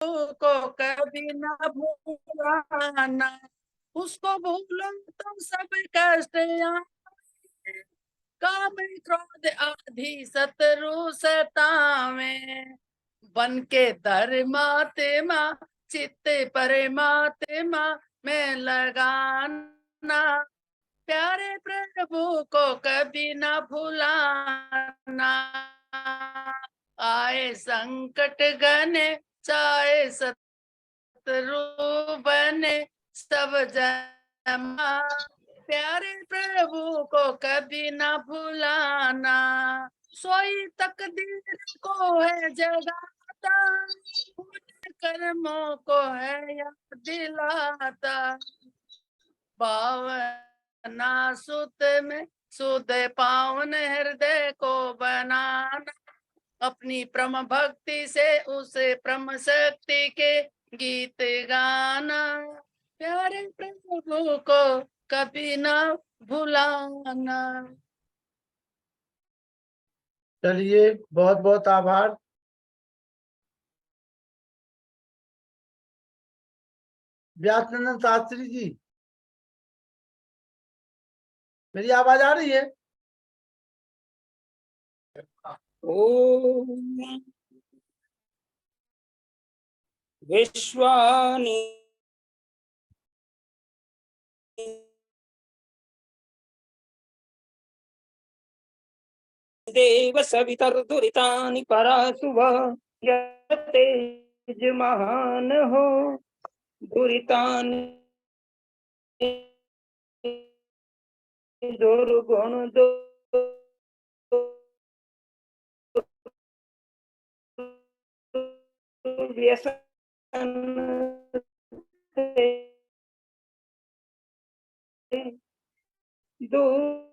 को कभी न भूलाना, उसको भूलो तो सब कष्ट आए। काम क्रोध आदि शत्रु सतावे, बन के धर्मात्मा चित्त परमात्मा में लगाना। प्यारे प्रभु को कभी न भुलाना, आए संकट घने चाहे शत्रु बने सब जमा। प्यारे प्रभु को कभी न भुलाना, सोई तकदीर को है जगाता, कर्मों को है याद दिलाता। भावना सुत में सुध पावन हृदय को बनाना, अपनी परम भक्ति से उसे परम शक्ति के गीत गाना। प्यारे प्रभु को कभी ना भुलाना। चलिए, बहुत बहुत आभार। व्यासनंदन शास्त्री जी, मेरी आवाज आ रही है? ओम विश्वानि देव सवितर्दुरितानि पराशुभ, तेज महान हो दुरितानि दुर्गुण व्यसन दूर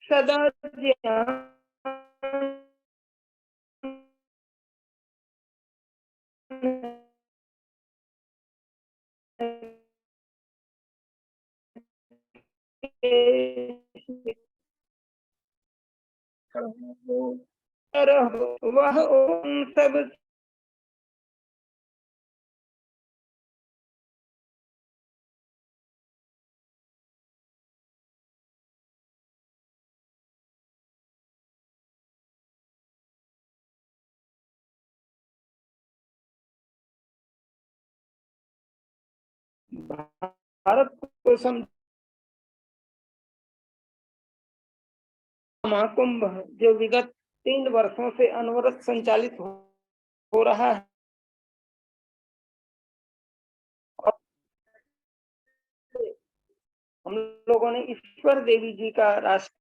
सदा वह ओम सब भारत को महाकुंभ जो विगत 3 वर्षों से अनवरत संचालित हो रहा है, हम लोगों ने ईश्वर देवी जी का राष्ट्र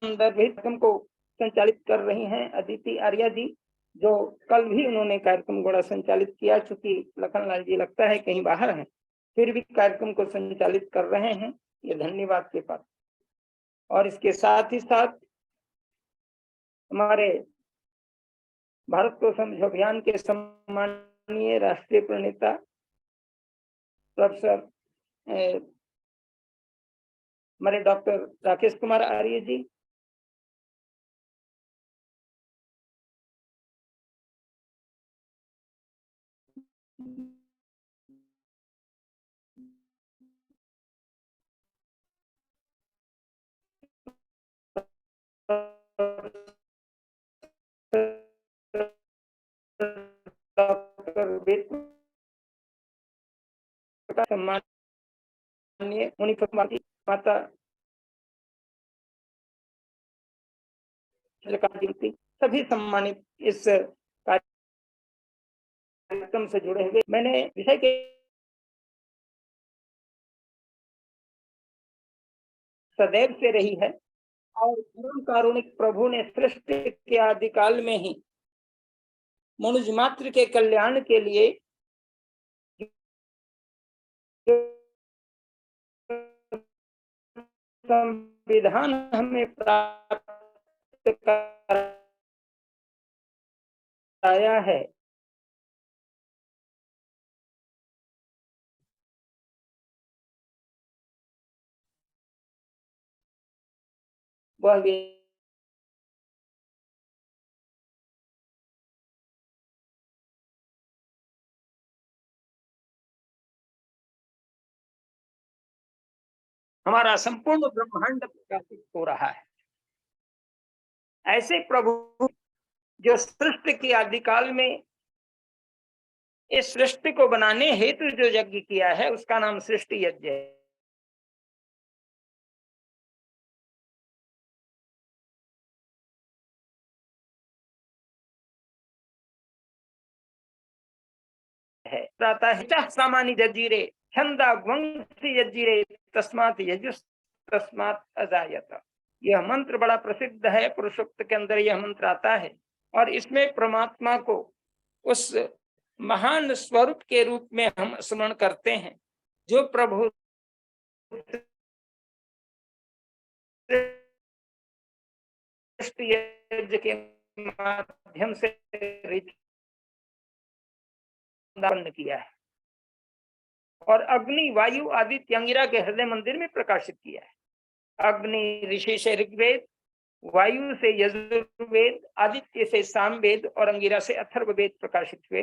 कार्यक्रम को संचालित कर रही हैं अदिति आर्या जी, जो कल भी उन्होंने कार्यक्रम घोड़ा संचालित किया। चूंकि लखनलाल जी लगता है कहीं बाहर हैं, फिर भी कार्यक्रम को संचालित कर रहे हैं, ये धन्यवाद के पात्र। और इसके साथ ही साथ हमारे भारत को समझो अभियान के सम्माननीय राष्ट्रीय प्रणेता प्रोफेसर हमारे डॉक्टर राकेश कुमार आर्य जी, सम्माननीय मुनि माता सभी सम्मानित इस कार्यक्रम से जुड़े हुए। मैंने विषय के सदैव से रही है और परम कारुणिक प्रभु ने सृष्टि के आदिकाल में ही मनुष्य मात्र के कल्याण के लिए संविधान हमें प्राप्त कराया है, वह हमारा संपूर्ण ब्रह्मांड प्रकाशित हो रहा है। ऐसे प्रभु जो सृष्टि की आदिकाल में इस सृष्टि को बनाने हेतु जो यज्ञ किया है, उसका नाम सृष्टि यज्ञ है। सामान्य जजीरे छंदा वंशी यजीरे तस्मात यजुस तस्मात अजायत। यह मंत्र बड़ा प्रसिद्ध है, पुरुषोक्त के अंदर यह मंत्र आता है और इसमें परमात्मा को उस महान स्वरूप के रूप में हम स्मरण करते हैं जो प्रभु के माध्यम से किया है और अग्नि वायु आदित्य अंगिरा के हृदय मंदिर में प्रकाशित किया है। अग्नि ऋषि से ऋग्वेद, वायु से यजुर्वेद, आदित्य से सामवेद और अंगिरा से अथर्ववेद प्रकाशित हुए।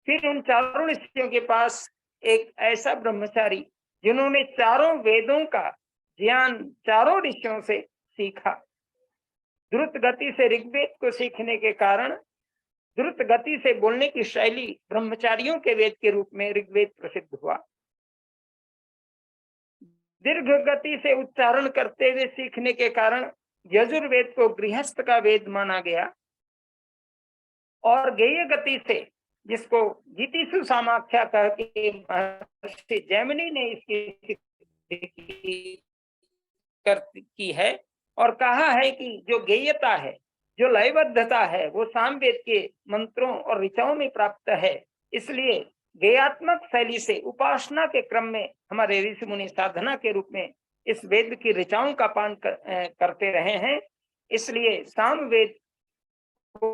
फिर उन चारों ऋषियों के पास एक ऐसा ब्रह्मचारी जिन्होंने चारों वेदों का ज्ञान चारों ऋषियों से सीखा। द्रुत गति से ऋग्वेद को सीखने के कारण द्रुत गति से बोलने की शैली ब्रह्मचारियों के वेद के रूप में ऋग्वेद प्रसिद्ध हुआ। दीर्घ गति से उच्चारण करते हुए सीखने के कारण यजुर्वेद को गृहस्थ का वेद माना गया और गेय गति से, जिसको गीतिसु सामाख्या कह के महर्षि जैमिनी ने इसकी की है और कहा है कि जो गेयता है, जो लयबद्धता है, वो सामवेद के मंत्रों और ऋचाओं में प्राप्त है। इसलिए गेयात्मक शैली से उपासना के क्रम में हमारे ऋषि मुनि साधना के रूप में इस वेद की ऋचाओं का पान करते रहे हैं। इसलिए सामवेद को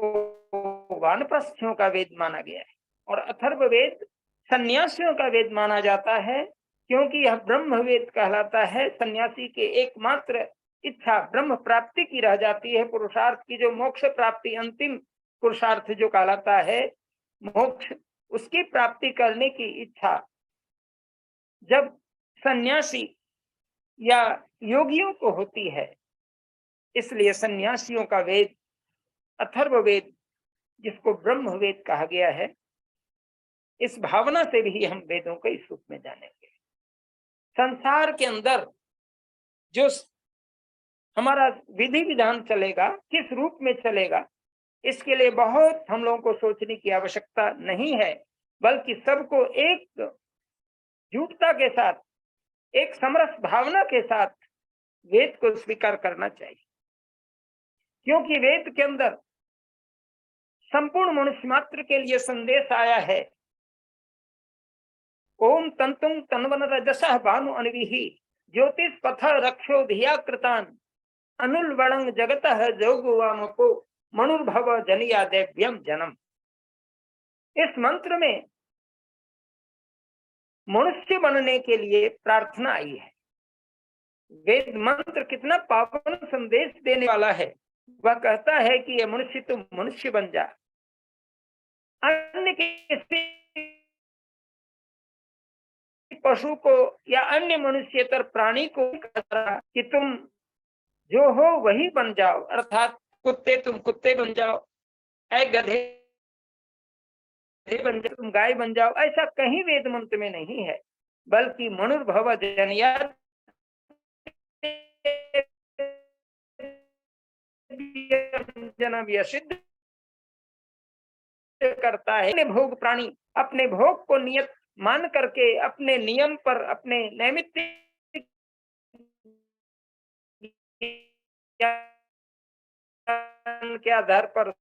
वानप्रस्थों का वेद माना गया है और अथर्ववेद सन्यासियों का वेद माना जाता है, क्योंकि यह ब्रह्म वेद कहलाता है। सन्यासी के एकमात्र इच्छा ब्रह्म प्राप्ति की रह जाती है। पुरुषार्थ की जो मोक्ष प्राप्ति, अंतिम पुरुषार्थ जो कहलाता है मोक्ष, उसकी प्राप्ति करने की इच्छा जब सन्यासी या योगियों को होती है, इसलिए सन्यासियों का वेद अथर्ववेद, जिसको ब्रह्म वेद कहा गया है, इस भावना से भी हम वेदों को इस रूप में जानेंगे। संसार के अंदर जो हमारा विधि विधान चलेगा, किस रूप में चलेगा, इसके लिए बहुत हम लोगों को सोचने की आवश्यकता नहीं है, बल्कि सबको एक जुटता के साथ, एक समरस भावना के साथ वेद को स्वीकार करना चाहिए, क्योंकि वेद के अंदर संपूर्ण मनुष्य मात्र के लिए संदेश आया है। ओम तंतुम तन्वन रजसः भानु अनविहि ज्योतिष पथ रक्षो धिया कृतान अनुलवणंग जगतः जोगुवामको मनुर्भव जनिया देव्यम जन्म। इस मंत्र में मनुष्य बनने के लिए प्रार्थना आई है। वेद मंत्र कितना पावन संदेश देने वाला है। वह कहता है कि ये मनुष्य तुम मनुष्य बन जा, अन्य किसी पशु को या अन्य मनुष्यतर प्राणी को कि तुम जो हो वही बन जाओ, अर्थात कुत्ते तुम कुत्ते बन जाओ, ऐ गधे बन जाओ, तुम गाय बन जाओ, ऐसा कहीं वेद मंत्र में नहीं है, बल्कि मनुर्भव जनिया जन्म यह सिद्ध करता है। अपने भोग प्राणी अपने भोग को नियत मान करके अपने नियम पर, अपने नैमित्तिक के आधार पर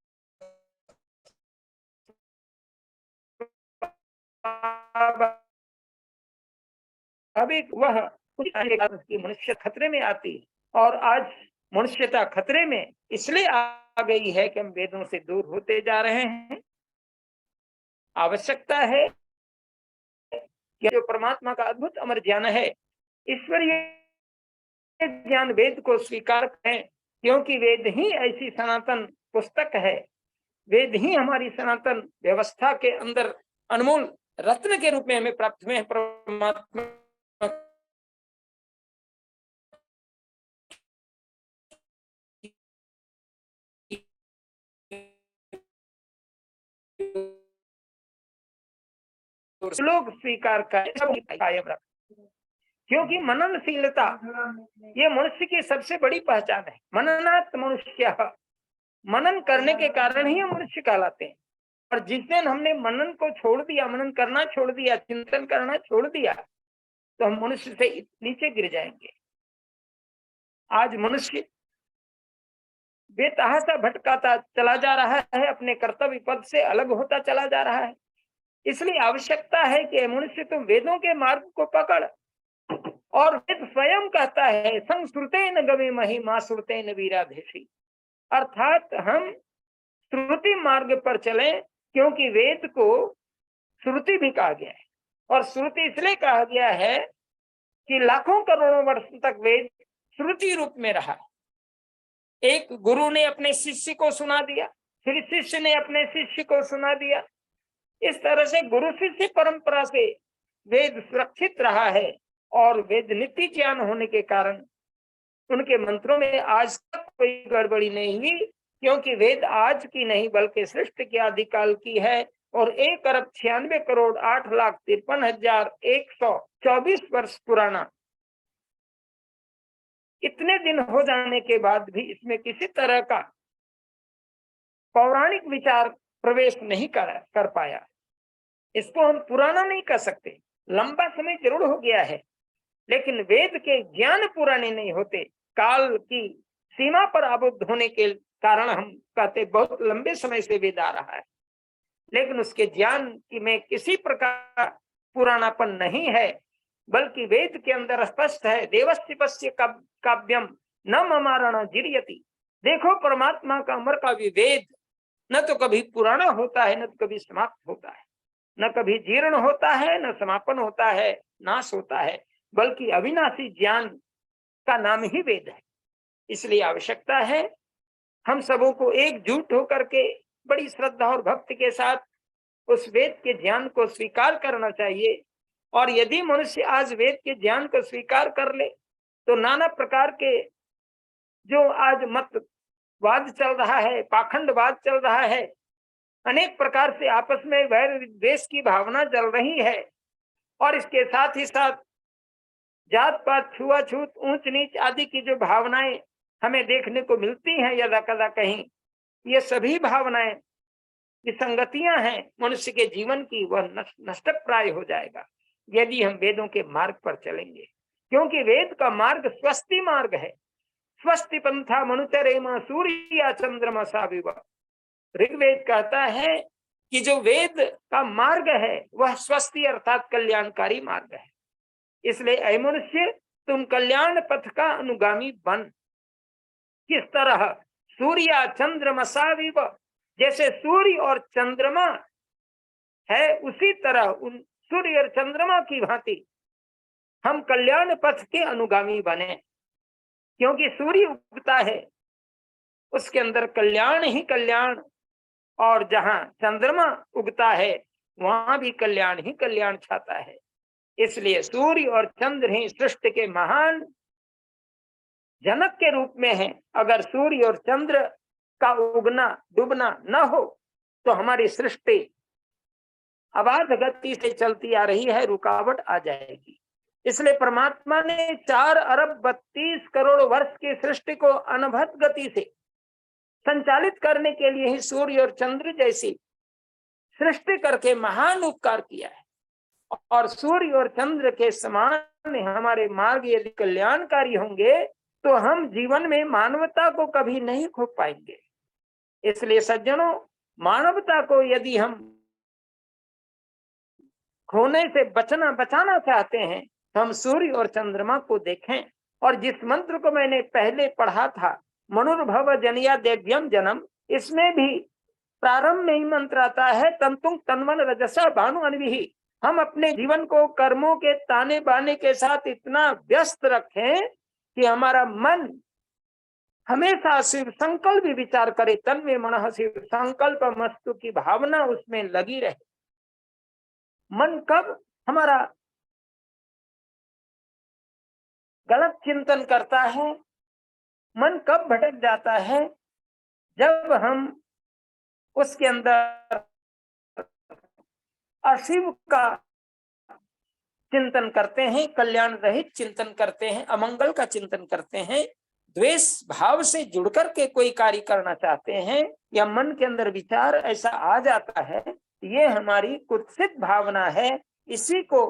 अब एक वह की मनुष्य खतरे में आती है। और आज मनुष्यता खतरे में इसलिए आ गई है कि हम वेदों से दूर होते जा रहे हैं। आवश्यकता है कि जो परमात्मा का अद्भुत अमर ज्ञान है, ईश्वरीय ज्ञान, वेद को स्वीकार करें, क्योंकि वेद ही ऐसी सनातन पुस्तक है, वेद ही हमारी सनातन व्यवस्था के अंदर अनमोल रत्न के रूप में हमें प्राप्त हुए हैं। परमात्मा लोग स्वीकार करें, कायम रख, क्योंकि मननशीलता ये मनुष्य की सबसे बड़ी पहचान है। मननात् मनुष्य, मनन करने के कारण ही हम मनुष्य कहलाते हैं। और जिस दिन हमने मनन को छोड़ दिया, मनन करना छोड़ दिया, चिंतन करना छोड़ दिया, तो हम मनुष्य से नीचे गिर जाएंगे। आज मनुष्य बेतहासा भटकाता चला जा रहा है, अपने कर्तव्य पद से अलग होता चला जा रहा है। इसलिए आवश्यकता है कि मनुष्य तुम वेदों के मार्ग को पकड़। और वेद स्वयं कहता है, संश्रुतेन गवे मही मां श्रुतेन वीराधेशी, अर्थात हम श्रुति मार्ग पर चलें, क्योंकि वेद को श्रुति भी कहा गया है। और श्रुति इसलिए कहा गया है कि लाखों करोड़ों वर्ष तक वेद श्रुति रूप में रहा। एक गुरु ने अपने शिष्य को सुना दिया, फिर शिष्य ने अपने शिष्य को सुना दिया। इस तरह से गुरु शिष्य परंपरा से वेद सुरक्षित रहा है। और वेद नित्य ज्ञान होने के कारण उनके मंत्रों में आज तक कोई गड़बड़ी नहीं हुई, क्योंकि वेद आज की नहीं बल्कि सृष्टि के आदिकाल की है। और 1,96,8,53,124 वर्ष पुराना। इतने दिन हो जाने के बाद भी इसमें किसी तरह का पौराणिक विचार प्रवेश नहीं कर पाया। इसको हम पुराना नहीं कर सकते। लंबा समय जरूर हो गया है, लेकिन वेद के ज्ञान पुराने नहीं होते। काल की सीमा पर आबद्ध होने के कारण हम कहते बहुत लंबे समय से वेद आ रहा है, लेकिन उसके ज्ञान की में किसी प्रकार पुरानापन नहीं है, बल्कि वेद के अंदर स्पष्ट है, देवस्य पश्य काव्यम न ममारण जिर्यति। देखो परमात्मा का अमर काव्य वेद न तो कभी पुराना होता है, न तो कभी समाप्त होता है, न कभी जीर्ण होता है, न समापन होता है, नाश होता है, बल्कि अविनाशी ज्ञान का नाम ही वेद है। इसलिए आवश्यकता है हम सबों को एकजुट होकर के बड़ी श्रद्धा और भक्ति के साथ उस वेद के ज्ञान को स्वीकार करना चाहिए। और यदि मनुष्य आज वेद के ज्ञान को स्वीकार कर ले, तो नाना प्रकार के जो आज मतवाद चल रहा है, पाखंडवाद चल रहा है, अनेक प्रकार से आपस में वैर विद्वेष की भावना चल रही है, और इसके साथ ही साथ जात पात, छुआछूत, ऊंच नीच आदि की जो भावनाएं हमें देखने को मिलती हैं यदा कदा कहीं, ये सभी भावनाएं विसंगतियां हैं मनुष्य के जीवन की, वह नष्ट प्राय हो जाएगा यदि हम वेदों के मार्ग पर चलेंगे। क्योंकि वेद का मार्ग स्वस्ति मार्ग है। स्वस्ति पंथा मनुचरेमा सूर्य चंद्रमा साविव। ऋग्वेद कहता है कि जो वेद का मार्ग है वह स्वस्ति अर्थात कल्याणकारी मार्ग है। इसलिए ऐ मनुष्य, तुम कल्याण पथ का अनुगामी बन। किस तरह? सूर्य चंद्रमा साविव, जैसे सूर्य और चंद्रमा है उसी तरह उन सूर्य और चंद्रमा की भांति हम कल्याण पथ के अनुगामी बने। क्योंकि सूर्य उगता है उसके अंदर कल्याण ही कल्याण, और जहां चंद्रमा उगता है वहां भी कल्याण ही कल्याण छाता है। इसलिए सूर्य और चंद्र ही सृष्टि के महान जनक के रूप में है। अगर सूर्य और चंद्र का उगना डूबना न हो तो हमारी सृष्टि अबाध गति से चलती आ रही है, रुकावट आ जाएगी। इसलिए परमात्मा ने 4 अरब 32 करोड़ वर्ष की सृष्टि को अनवरत गति से संचालित करने के लिए ही सूर्य और चंद्र जैसी सृष्टि करके महान उपकार किया है। और सूर्य और चंद्र के समान हमारे मार्ग यदि कल्याणकारी होंगे तो हम जीवन में मानवता को कभी नहीं खो पाएंगे। इसलिए सज्जनों, मानवता को यदि हम खोने से बचाना चाहते हैं हम सूर्य और चंद्रमा को देखें। और जिस मंत्र को मैंने पहले पढ़ा था, मनुर्भव जनिया देव्यम जन्म, इसमें भी प्रारंभ में ही मंत्र आता है, तंतुं तन्वन रजसा भानु अनविहि। हम अपने जीवन को कर्मों के ताने बाने के साथ इतना व्यस्त रखें कि हमारा मन हमेशा शिव संकल्प भी विचार करे, तन्मे मनः शिव संकल्प मस्तु की भावना उसमें लगी रहे। मन कब हमारा गलत चिंतन करता है, मन कब भटक जाता है, जब हम उसके अंदर अशिव का चिंतन करते हैं, कल्याण रहित चिंतन करते हैं, अमंगल का चिंतन करते हैं, द्वेष भाव से जुड़कर के कोई कार्य करना चाहते हैं, या मन के अंदर विचार ऐसा आ जाता है, ये हमारी कुत्सित भावना है। इसी को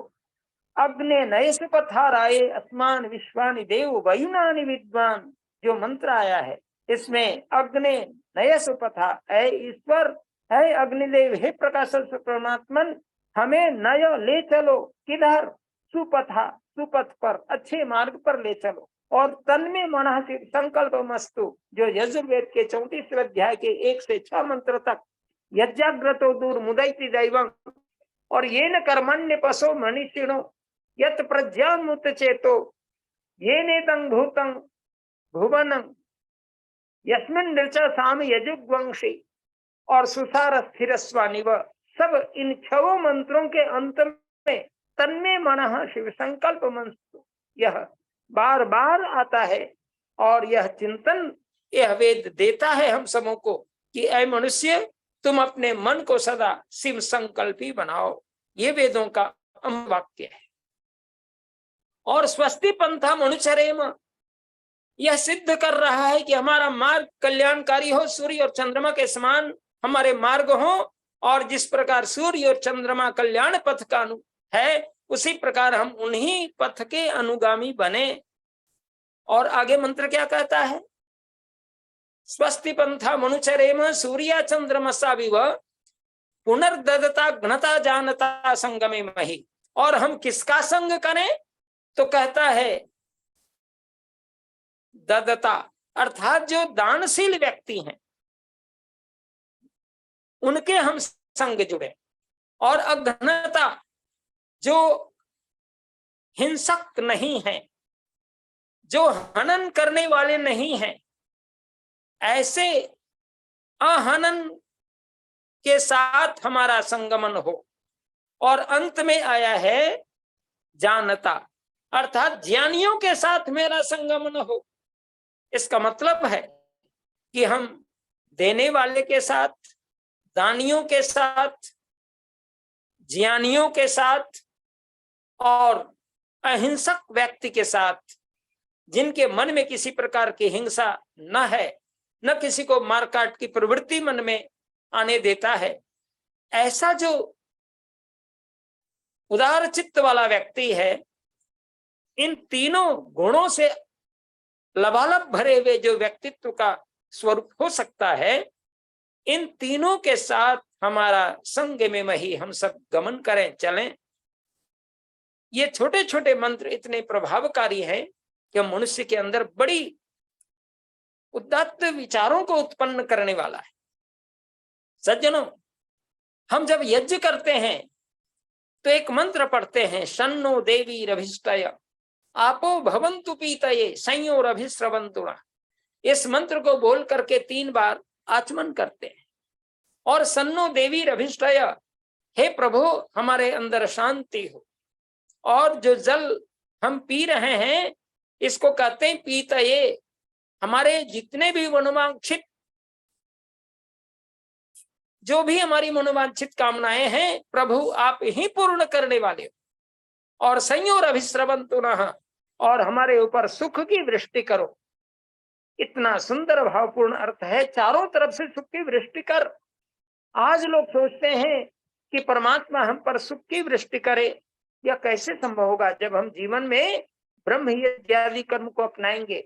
अग्ने नयस पथाराये अस्मान विश्वानि देव वयुनानि विद्वान जो मंत्र आया है, इसमें अग्ने नयस पथा, ऐ ईश्वर, है अग्निदेव, हे प्रकाश परमात्मन, हमें नय ले चलो, किधर, सुपथा, सुपथ पर, अच्छे मार्ग पर ले चलो। और तन्मे मनः शिव संकल्प मस्तु जो यजुर्वेद के 34वें अध्याय के 1 से 6 मंत्र तक, यज्ञाग्रतो दूर मुदयति दैवं, और ये न कर्मण्य पशो मनीषिणो यत प्रज्ञामुत चेतो ये नेतं भूतं भुवनं यस्मिन् ऋचा साम यजुग्वंशी और सुसार स्थिर स्वानिव। सब इन 6 मंत्रों के अंत में तन्मे मनः शिव संकल्प मस्तु यह बार बार आता है। और यह चिंतन, यह वेद देता है हम सबों को कि ऐ मनुष्य, तुम अपने मन को सदा शिव संकल्पी बनाओ। ये वेदों का वाक्य है। और स्वस्ति पंथा मनुचरेम, यह सिद्ध कर रहा है कि हमारा मार्ग कल्याणकारी हो, सूर्य और चंद्रमा के समान हमारे मार्ग हो। और जिस प्रकार सूर्य और चंद्रमा कल्याण पथ का है, उसी प्रकार हम उन्हीं पथ के अनुगामी बने। और आगे मंत्र क्या कहता है, स्वस्ति पंथा मनुचरेम सूर्या चंद्रमसा विव पुनर्ददता घनता जानता संगमे मही। और हम किसका संग करें, तो कहता है ददता, अर्थात जो दानशील व्यक्ति हैं उनके हम संग जुड़े। और अघनता, जो हिंसक नहीं है, जो हनन करने वाले नहीं हैं, ऐसे अहनन के साथ हमारा संगमन हो। और अंत में आया है जानता, अर्थात ज्ञानियों के साथ मेरा संगमन हो। इसका मतलब है कि हम देने वाले के साथ, दानियों के साथ, ज्ञानियों के साथ और अहिंसक व्यक्ति के साथ, जिनके मन में किसी प्रकार की हिंसा न है, न किसी को मारकाट की प्रवृत्ति मन में आने देता है, ऐसा जो उदार चित्त वाला व्यक्ति है, इन तीनों गुणों से लबालब भरे हुए जो व्यक्तित्व का स्वरूप हो सकता है, इन तीनों के साथ हमारा संग में मही हम सब गमन करें, चलें। ये छोटे छोटे मंत्र इतने प्रभावकारी हैं कि मनुष्य के अंदर बड़ी उदात्त विचारों को उत्पन्न करने वाला है। सज्जनों, हम जब यज्ञ करते हैं तो एक मंत्र पढ़ते हैं, शन्नो देवी रभिष्टय आपो भवन्तु पीतये संयोरभिस्रवन्तु। इस मंत्र को बोल करके 3 बार आचमन करते हैं। और सन्नो देवी रभिष्टय, हे प्रभु हमारे अंदर शांति हो। और जो जल हम पी रहे हैं इसको कहते हैं पीतये। हमारे जितने भी मनोवांछित, जो भी हमारी मनोवांछित कामनाएं हैं, प्रभु आप ही पूर्ण करने वाले हो। और संयोर अभिस्रवन्तु नः, और हमारे ऊपर सुख की वृष्टि करो। इतना सुंदर भावपूर्ण अर्थ है, चारों तरफ से सुख की वृष्टि कर। आज लोग सोचते हैं कि परमात्मा हम पर सुख की वृष्टि करे, यह कैसे संभव होगा जब हम जीवन में ब्रह्म यज्ञ कर्म को अपनाएंगे।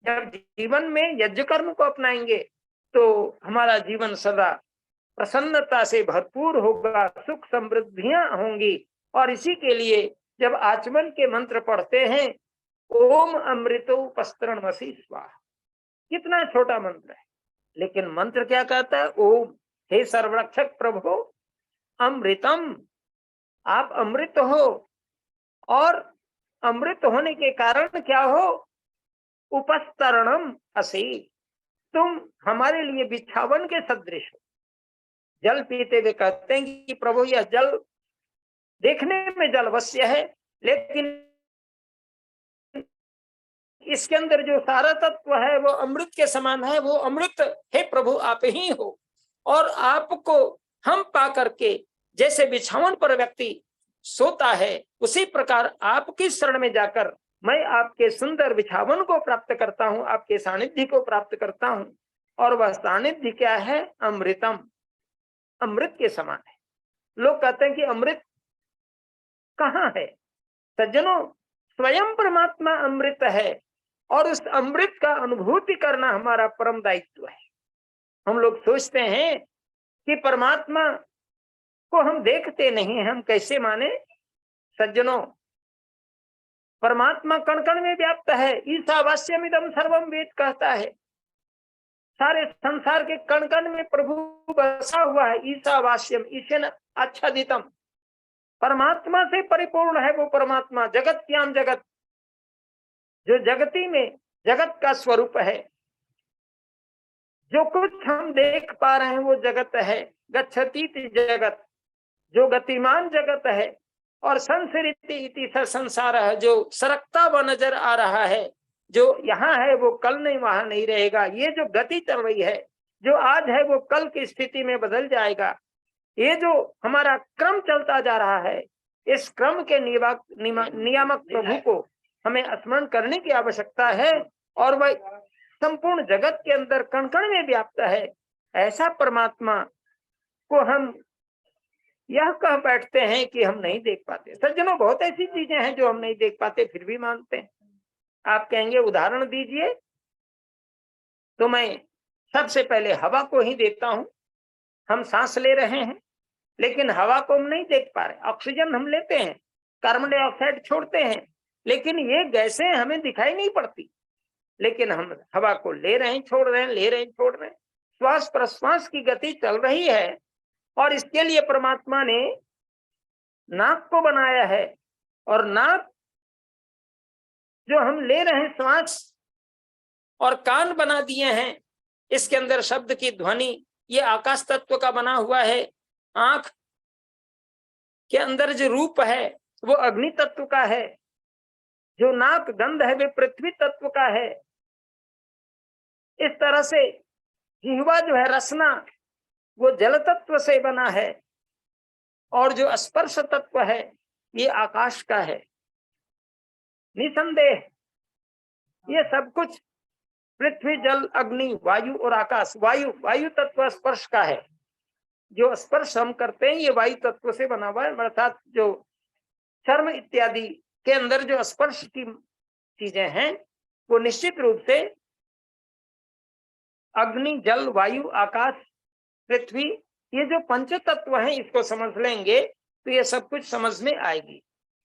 जब जीवन में यज्ञ कर्म को अपनाएंगे तो हमारा जीवन सदा प्रसन्नता से भरपूर होगा, सुख समृद्धियां होंगी। और इसी के लिए जब आचमन के मंत्र पढ़ते हैं, ओम अमृतोपस्तरणमसि स्वाहा, कितना छोटा मंत्र है, लेकिन मंत्र क्या कहता है? ओम, हे सर्वरक्षक प्रभु, अमृतम, आप अमृत हो, और अमृत होने के कारण क्या हो? उपस्तरणम असि, तुम हमारे लिए बिछावन के सदृश हो। जल पीते हुए कहते हैं कि प्रभु यह जल देखने में जलवश्य है, लेकिन इसके अंदर जो सारा तत्व है वो अमृत के समान है, वो अमृत हे प्रभु आप ही हो। और आपको हम पा करके जैसे बिछावन पर व्यक्ति सोता है, उसी प्रकार आपकी शरण में जाकर मैं आपके सुंदर बिछावन को प्राप्त करता हूं, आपके सानिध्य को प्राप्त करता हूं। और वह सानिध्य क्या है? अमृतम, अमृत के समान है। लोग कहते हैं कि अमृत कहाँ है? सज्जनों, स्वयं परमात्मा अमृत है, और उस अमृत का अनुभूति करना हमारा परम दायित्व है। हम लोग सोचते हैं कि परमात्मा को हम देखते नहीं हैं, हम कैसे माने? सज्जनों, परमात्मा कण कण में व्याप्त है। ईशावास्यमिदं सर्वम वेद कहता है, सारे संसार के कण कण में प्रभु बसा हुआ है। ईशावास्यम, ईशेन आच्छादितम, परमात्मा से परिपूर्ण है वो परमात्मा। जगत्याम जगत, जो जगती में जगत का स्वरूप है। जो कुछ हम देख पा रहे हैं वो जगत है। गच्छतीति जगत, जो गतिमान जगत है। और संसरिति इति संसार है, जो सरकता हुआ नजर आ रहा है। जो यहाँ है वो कल नहीं, वहां नहीं रहेगा। ये जो गति चल रही है, जो आज है वो कल की स्थिति में बदल जाएगा। ये जो हमारा क्रम चलता जा रहा है, इस क्रम के नियामक प्रभु को हमें स्मरण करने की आवश्यकता है। और वह संपूर्ण जगत के अंदर कण कण में व्याप्त है। ऐसा परमात्मा को हम यह कह बैठते हैं कि हम नहीं देख पाते। सज्जनों, बहुत ऐसी चीजें हैं जो हम नहीं देख पाते, फिर भी मानते हैं। आप कहेंगे उदाहरण दीजिए, तो मैं सबसे पहले हवा को ही देखता हूं। हम सांस ले रहे हैं, लेकिन हवा को हम नहीं देख पा रहे। ऑक्सीजन हम लेते हैं, कार्बन डाइऑक्साइड छोड़ते हैं, लेकिन ये गैसें हमें दिखाई नहीं पड़ती। लेकिन हम हवा को ले रहे हैं, छोड़ रहे हैं, ले रहे हैं, छोड़ रहे हैं। श्वास प्रश्वास की गति चल रही है, और इसके लिए परमात्मा ने नाक को बनाया है। और नाक जो हम ले रहे हैं श्वास, और कान बना दिए हैं, इसके अंदर शब्द की ध्वनि, ये आकाश तत्व का बना हुआ है। आंख के अंदर जो रूप है वो अग्नि तत्व का है। जो नाक गंध है वे पृथ्वी तत्व का है। इस तरह से जिह्वा जो है रसना, वो जल तत्व से बना है। और जो स्पर्श तत्व है ये आकाश का है। निसंदेह ये सब कुछ पृथ्वी, जल, अग्नि, वायु और आकाश। वायु तत्व स्पर्श का है। जो स्पर्श हम करते हैं ये वायु तत्व से बना हुआ है। अर्थात जो चर्म इत्यादि के अंदर जो स्पर्श की चीजें हैं वो निश्चित रूप से अग्नि, जल, वायु, आकाश, पृथ्वी, ये जो पंच तत्व हैं, इसको समझ लेंगे तो ये सब कुछ समझ में आएगी।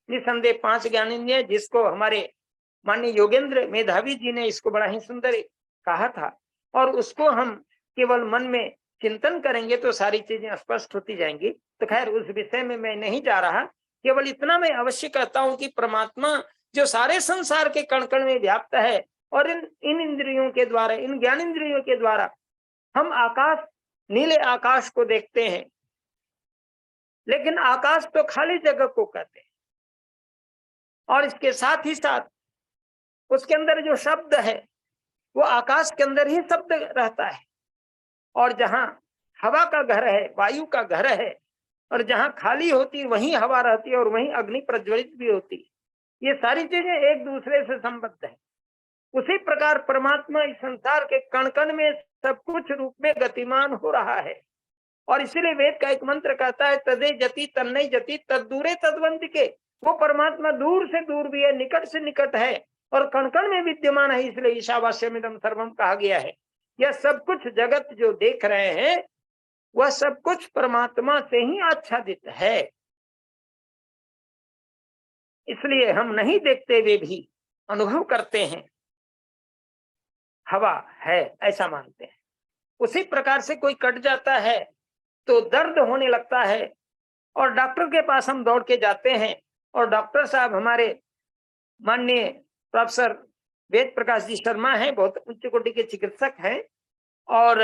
निसंदेह 5 ज्ञानेंद्रिय, जिसको हमारे माननीय योगेंद्र मेधावी जी ने इसको बड़ा ही सुंदर कहा था, और उसको हम केवल मन में चिंतन करेंगे तो सारी चीजें स्पष्ट होती जाएंगी। तो खैर उस विषय में मैं नहीं जा रहा, केवल इतना मैं अवश्य कहता हूं कि परमात्मा जो सारे संसार के कण कण में व्याप्त है, और इन इंद्रियों के द्वारा, इन ज्ञान इंद्रियों के द्वारा हम आकाश, नीले आकाश को देखते हैं। लेकिन आकाश तो खाली जगह को कहते हैं, और इसके साथ ही साथ उसके अंदर जो शब्द है वो आकाश के अंदर ही शब्द रहता है। और जहां हवा का घर है, वायु का घर है, और जहां खाली होती वहीं हवा रहती है, और वहीं अग्नि प्रज्वलित भी होती है। ये सारी चीजें एक दूसरे से संबद्ध है। उसी प्रकार परमात्मा इस संसार के कण कण में सब कुछ रूप में गतिमान हो रहा है। और इसीलिए वेद का एक मंत्र कहता है, तदे जति तन्नई जति तद्दूरे तद्वंतिके। वो परमात्मा दूर से दूर भी है, निकट से निकट है, और कण कण में विद्यमान है। इसलिए ईशावास्यमिदं सर्वम कहा गया है। यह सब कुछ जगत जो देख रहे हैं वह सब कुछ परमात्मा से ही आच्छादित है। इसलिए हम नहीं देखते हुए भी अनुभव करते हैं, हवा है ऐसा मानते हैं। उसी प्रकार से कोई कट जाता है तो दर्द होने लगता है और डॉक्टर के पास हम दौड़ के जाते हैं, और डॉक्टर साहब हमारे माननीय प्रोफेसर वेद प्रकाश जी शर्मा हैं, बहुत उच्च कोटि के चिकित्सक हैं, और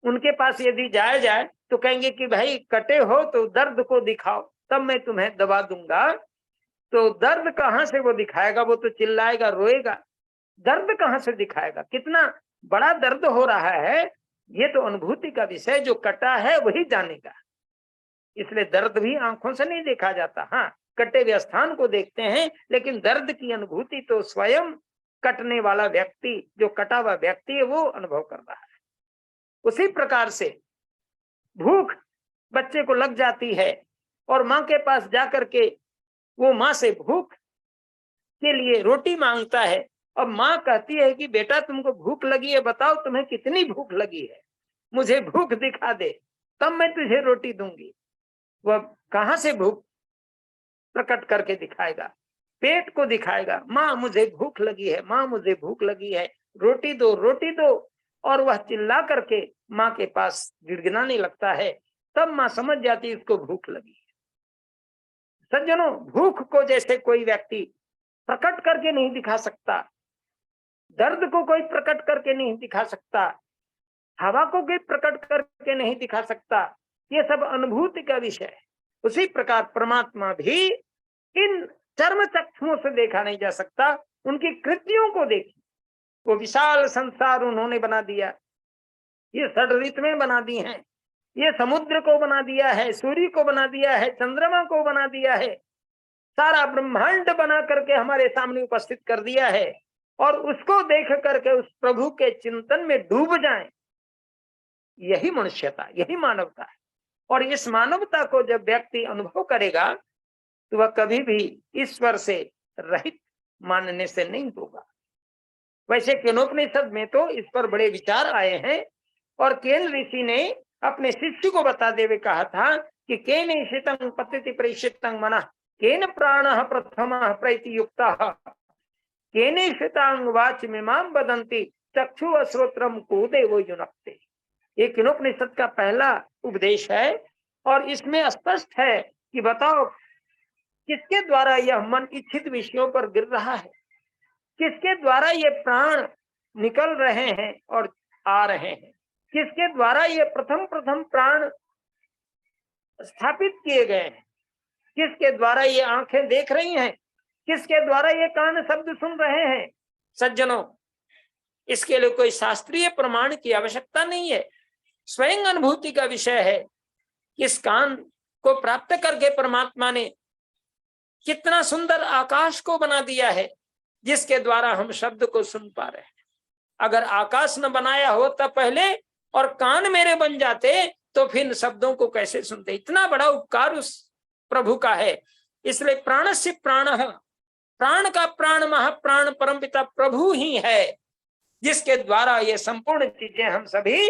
उनके पास यदि जाया जाए तो कहेंगे कि भाई कटे हो तो दर्द को दिखाओ, तब मैं तुम्हें दवा दूंगा। तो दर्द कहाँ से वो दिखाएगा? वो तो चिल्लाएगा, रोएगा। दर्द कहाँ से दिखाएगा? कितना बड़ा दर्द हो रहा है, ये तो अनुभूति का विषय, जो कटा है वही जानेगा। इसलिए दर्द भी आंखों से नहीं देखा जाता। हाँ, कटे हुए स्थान को देखते हैं, लेकिन दर्द की अनुभूति तो स्वयं कटने वाला व्यक्ति, जो कटा हुआ व्यक्ति है, वो अनुभव कर रहा है। उसी प्रकार से भूख बच्चे को लग जाती है और माँ के पास जाकर के वो माँ से भूख के लिए रोटी मांगता है, और माँ कहती है कि बेटा तुमको भूख लगी है, बताओ तुम्हें कितनी भूख लगी है, मुझे भूख दिखा दे, तब मैं तुझे रोटी दूंगी। वह कहाँ से भूख प्रकट करके दिखाएगा? पेट को दिखाएगा, माँ मुझे भूख लगी है, माँ मुझे भूख लगी है, रोटी दो, रोटी दो। और वह चिल्ला करके माँ के पास गिड़गिड़ाने लगता है, तब माँ समझ जाती है इसको भूख लगी है। सज्जनों, भूख को जैसे कोई व्यक्ति प्रकट करके नहीं दिखा सकता, दर्द को कोई प्रकट करके नहीं दिखा सकता, हवा को कोई प्रकट करके नहीं दिखा सकता, ये सब अनुभूति का विषय है। उसी प्रकार परमात्मा भी इन चर्म चक्षुओं से देखा नहीं जा सकता, उनकी कृतियों को देखिए। वो विशाल संसार उन्होंने बना दिया, ये षड ऋतुएं बना दी हैं, ये समुद्र को बना दिया है, सूर्य को बना दिया है, चंद्रमा को बना दिया है, सारा ब्रह्मांड बना करके हमारे सामने उपस्थित कर दिया है, और उसको देख करके उस प्रभु के चिंतन में डूब जाएं, यही मनुष्यता, यही मानवता है। और इस मानवता को जब व्यक्ति अनुभव करेगा तो वह कभी भी ईश्वर से रहित मानने से नहीं होगा। वैसे केनोपनिषद में तो इस पर बड़े विचार आए हैं, और केन ऋषि ने अपने शिष्य को बताते हुए कहा था कि केन शीतं पतिति प्रेषितं मनः केन प्राणः प्रथमः प्रैति युक्तः केन शीतांग वाचमिमां वदन्ति चक्षु अश्रोत्रम को देवो युनक्ते। ये केनोपनिषद का पहला उपदेश है, और इसमें स्पष्ट है कि बताओ किसके द्वारा यह मन इच्छित विषयों पर गिर रहा है, किसके द्वारा ये प्राण निकल रहे हैं और आ रहे हैं, किसके द्वारा ये प्रथम प्राण स्थापित किए गए हैं, किसके द्वारा ये आंखें देख रही हैं, किसके द्वारा ये कान शब्द सुन रहे हैं। सज्जनों, इसके लिए कोई शास्त्रीय प्रमाण की आवश्यकता नहीं है, स्वयं अनुभूति का विषय है। इस कान को प्राप्त करके परमात्मा ने कितना सुंदर आकाश को बना दिया है, जिसके द्वारा हम शब्द को सुन पा रहे हैं। अगर आकाश न बनाया होता पहले और कान मेरे बन जाते तो फिर शब्दों को कैसे सुनते? इतना बड़ा उपकार उस प्रभु का है। इसलिए प्राणस्य प्राणः, प्राण का प्राण महाप्राण परमपिता प्रभु ही है, जिसके द्वारा ये संपूर्ण चीजें हम सभी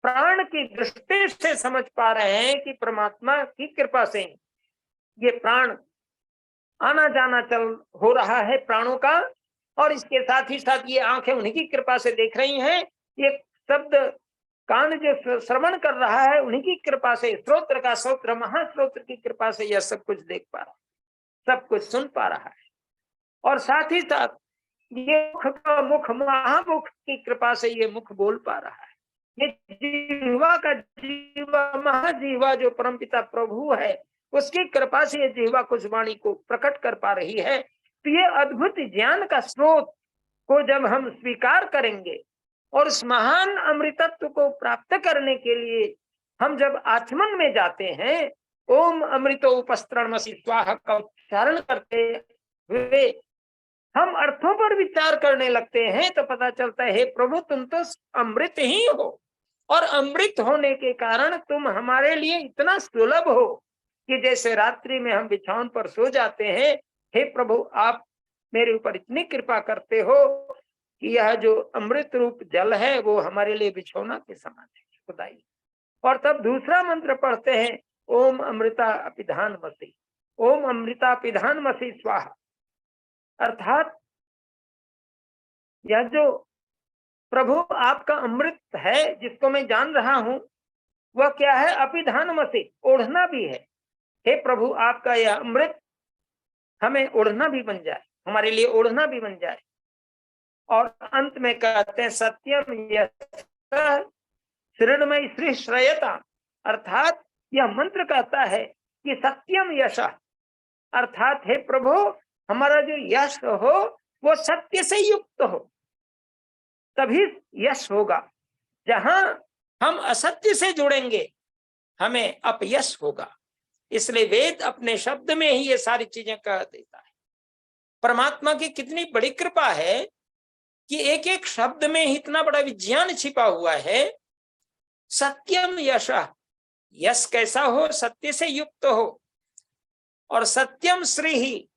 प्राण की दृष्टि से समझ पा रहे हैं कि परमात्मा की कृपा से ये प्राण आना जाना चल हो रहा है प्राणों का, और इसके साथ ही साथ ये आंखें उन्हीं की कृपा से देख रही हैं, ये शब्द कान जो श्रवण कर रहा है उन्हीं की कृपा से, श्रोत्र का श्रोत्र महाश्रोत्र की कृपा से यह सब कुछ देख पा रहा है, सब कुछ सुन पा रहा है, और साथ ही साथ ये मुख का मुख महामुख की कृपा से ये मुख बोल पा रहा है। ये जीवा का जीवा महाजीवा जो परमपिता प्रभु है, उसकी कृपा से ये जीवा कुछ वाणी को प्रकट कर पा रही है। तो ये अद्भुत ज्ञान का स्रोत को जब हम स्वीकार करेंगे और उस महान अमृतत्व को प्राप्त करने के लिए हम जब आचमन में जाते हैं, ओम अमृतो उपस्त्रणमसि स्वाहा का उच्चारण करते हुए हम अर्थों पर विचार करने लगते हैं, तो पता चलता है हे प्रभु तुम तो अमृत ही हो, और अमृत होने के कारण तुम हमारे लिए इतना सुलभ हो कि जैसे रात्रि में हम बिछावन पर सो जाते हैं, हे प्रभु आप मेरे ऊपर इतनी कृपा करते हो कि यह जो अमृत रूप जल है वो हमारे लिए बिछौना के समान है खुदाई। और तब दूसरा मंत्र पढ़ते हैं ओम अमृता अपिधान मसी, ओम अमृता पिधानमसि स्वाहा, अर्थात यह जो प्रभु आपका अमृत है जिसको मैं जान रहा हूं, वह क्या है? अपिधानमसि, ओढ़ना भी है। हे प्रभु, आपका यह अमृत हमें ओढ़ना भी बन जाए, हमारे लिए ओढ़ना भी बन जाए। और अंत में कहते हैं सत्यम यशः श्रृणमयि श्री श्रयता, अर्थात यह मंत्र कहता है कि सत्यम यशः, अर्थात हे प्रभु, हमारा जो यश हो वो सत्य से युक्त हो, तभी यश होगा। जहां हम असत्य से जुड़ेंगे हमें अपयश होगा। इसलिए वेद अपने शब्द में ही ये सारी चीजें कह देता है। परमात्मा की कितनी बड़ी कृपा है कि एक एक शब्द में इतना बड़ा विज्ञान छिपा हुआ है। सत्यम यशः, यश कैसा हो? सत्य से युक्त हो। और सत्यम श्री ही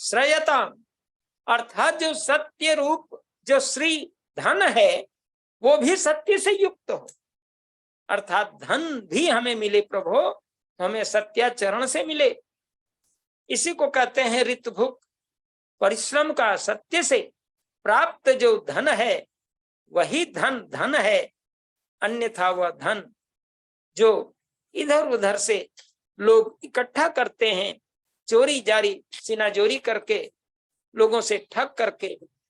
श्रयताम, अर्थात जो सत्य रूप जो श्री धन है वो भी सत्य से युक्त हो। अर्थात धन भी हमें मिले प्रभु, हमें सत्याचरण से मिले। इसी को कहते हैं ऋतभुक, परिश्रम का सत्य से प्राप्त जो धन है वही धन धन है, अन्यथा वह धन जो इधर उधर से लोग इकट्ठा करते हैं, चोरी जारी सीनाजोरी करके, लोगों से ठग करके,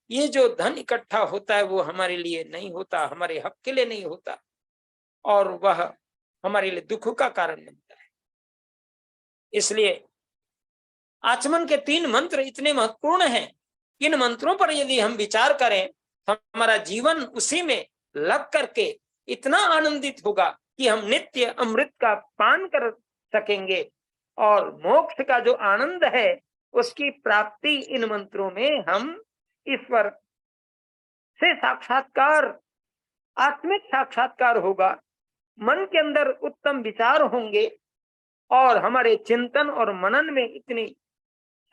ये जो धन इकट्ठा होता है वो हमारे लिए नहीं होता, हमारे हक के लिए नहीं होता, और वह हमारे लिए दुख का कारण बनता है। इसलिए आचमन के 3 मंत्र इतने महत्वपूर्ण हैं। इन मंत्रों पर यदि हम विचार करें तो हमारा जीवन उसी में लग करके इतना आनंदित होगा कि हम नित्य अमृत का पान कर सकेंगे, और मोक्ष का जो आनंद है उसकी प्राप्ति इन मंत्रों में हम ईश्वर से साक्षात्कार, आत्मिक साक्षात्कार होगा। मन के अंदर उत्तम विचार होंगे और हमारे चिंतन और मनन में इतनी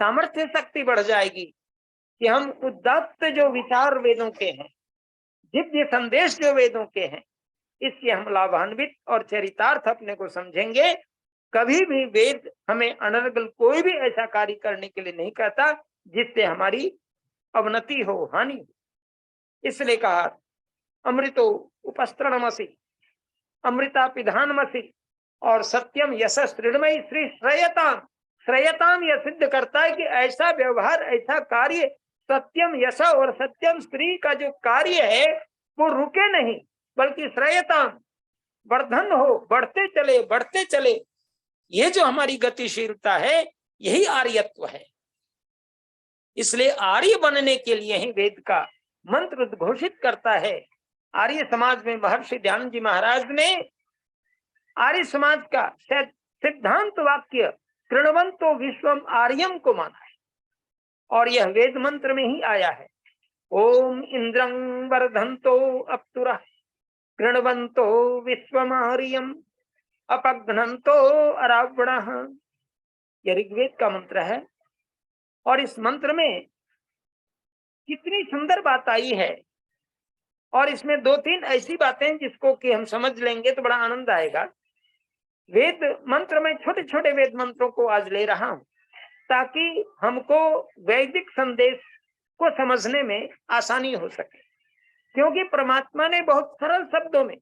सामर्थ्य शक्ति बढ़ जाएगी कि हम उदात्त जो विचार वेदों के हैं, दिव्य संदेश जो वेदों के हैं, इससे हम लाभान्वित और चरितार्थ अपने को समझेंगे। कभी भी वेद हमें अनर्गल कोई भी ऐसा कार्य करने के लिए नहीं कहता जिससे हमारी अवनति हो, हानि हो। इसलिए कहा अमृतो उपस्त्रणमसि, अमृता पिधानमसि, और सत्यम यशः श्रृणमयि श्री श्रयताम। श्रयताम यह सिद्ध करता है कि ऐसा व्यवहार, ऐसा कार्य, सत्यम यश और सत्यम स्त्री का जो कार्य है वो रुके नहीं, बल्कि श्रयताम वर्धन हो, बढ़ते चले बढ़ते चले। ये जो हमारी गतिशीलता है यही आर्यत्व है। इसलिए आर्य बनने के लिए ही वेद का मंत्र उद्घोषित करता है। आर्य समाज में महर्षि दयानंद जी महाराज ने आर्य समाज का सिद्धांत वाक्य कृणवंतो विश्वम आर्यम को माना है, और यह वेद मंत्र में ही आया है। ओम इंद्रं वर्धन्तो अप्सुरः कृणवंतो विश्वमार्यम अपघ्नन्तो अरावणः, यह ऋग्वेद का मंत्र है। और इस मंत्र में कितनी सुंदर बात आई है, और इसमें 2-3 ऐसी बातें जिसको कि हम समझ लेंगे तो बड़ा आनंद आएगा। वेद मंत्र में छोटे छोटे वेद मंत्रों को आज ले रहा हूं ताकि हमको वैदिक संदेश को समझने में आसानी हो सके, क्योंकि परमात्मा ने बहुत सरल शब्दों में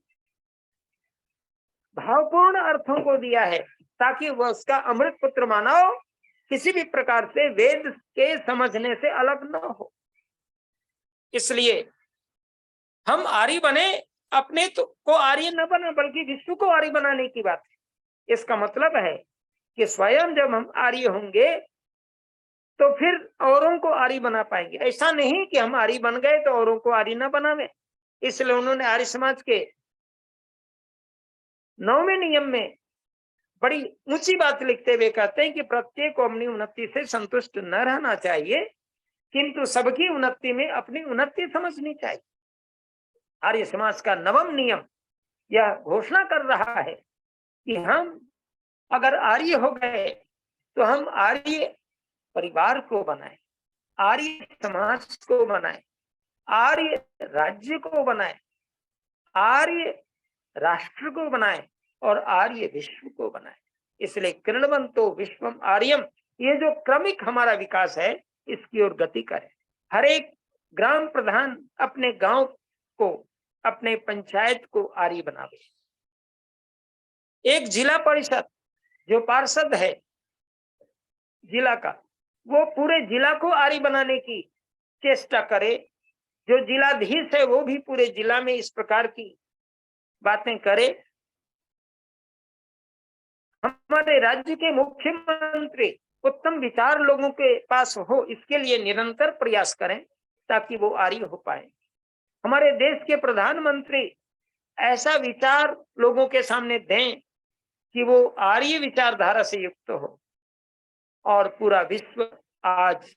भावपूर्ण अर्थों को दिया है ताकि वह उसका अमृत पुत्र मानव किसी भी प्रकार से वेद के समझने से अलग न हो। इसलिए हम आर्य बने, अपने तो को आर्य न बने बल्कि विश्व को आर्य बनाने की बात है। इसका मतलब है कि स्वयं जब हम आर्य होंगे तो फिर औरों को आर्य बना पाएंगे। ऐसा नहीं कि हम आर्य बन गए तो औरों को आर्य न बनावे। इसलिए उन्होंने आर्य समाज के 9वें नियम में बड़ी ऊंची बात लिखते हुए कहते हैं कि प्रत्येक को अपनी उन्नति से संतुष्ट न रहना चाहिए, किंतु सबकी उन्नति में अपनी उन्नति समझनी चाहिए। आर्य समाज का 9वां नियम यह घोषणा कर रहा है कि हम अगर आर्य हो गए तो हम आर्य परिवार को बनाए, आर्य समाज को बनाए, आर्य राज्य को बनाए, आर्य राष्ट्र को बनाए और आर्य विश्व को बनाए। इसलिए कृणवंतो विश्वम आर्यम, ये जो क्रमिक हमारा विकास है इसकी ओर गति करे। हर एक ग्राम प्रधान अपने गांव को, अपने पंचायत को आर्य बनावे। एक जिला परिषद जो पार्षद है जिला का, वो पूरे जिला को आर्य बनाने की चेष्टा करे। जो जिलाधीश है वो भी पूरे जिला में इस प्रकार की बातें करे। हमारे राज्य के मुख्यमंत्री उत्तम विचार लोगों के पास हो, इसके लिए निरंतर प्रयास करें ताकि वो आर्य हो पाए। हमारे देश के प्रधानमंत्री ऐसा विचार लोगों के सामने दें कि वो आर्य विचारधारा से युक्त हो। और पूरा विश्व आज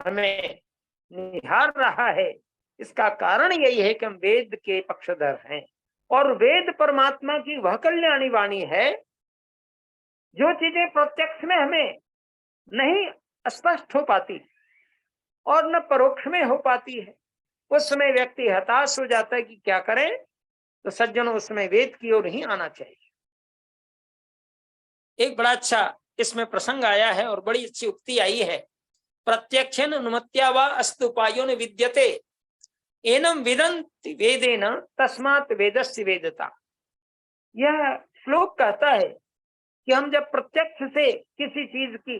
हमें निहार रहा है। इसका कारण यही है कि हम वेद के पक्षधर हैं, और वेद परमात्मा की वह कल्याणी वाणी है जो चीजें प्रत्यक्ष में हमें नहीं स्पष्ट हो पाती और न परोक्ष में हो पाती है। उस समय व्यक्ति हताश हो जाता है कि क्या करें, तो सज्जनों उस समय वेद की ओर ही आना चाहिए। एक बड़ा अच्छा इसमें प्रसंग आया है और बड़ी अच्छी उक्ति आई है। प्रत्यक्षेन अनुमत्या वा अस्तुपायो न विद्यते एनम विदन्ति वेदेन तस्मात् वेदस्य वेदता। यह श्लोक कहता है कि हम जब प्रत्यक्ष से किसी चीज की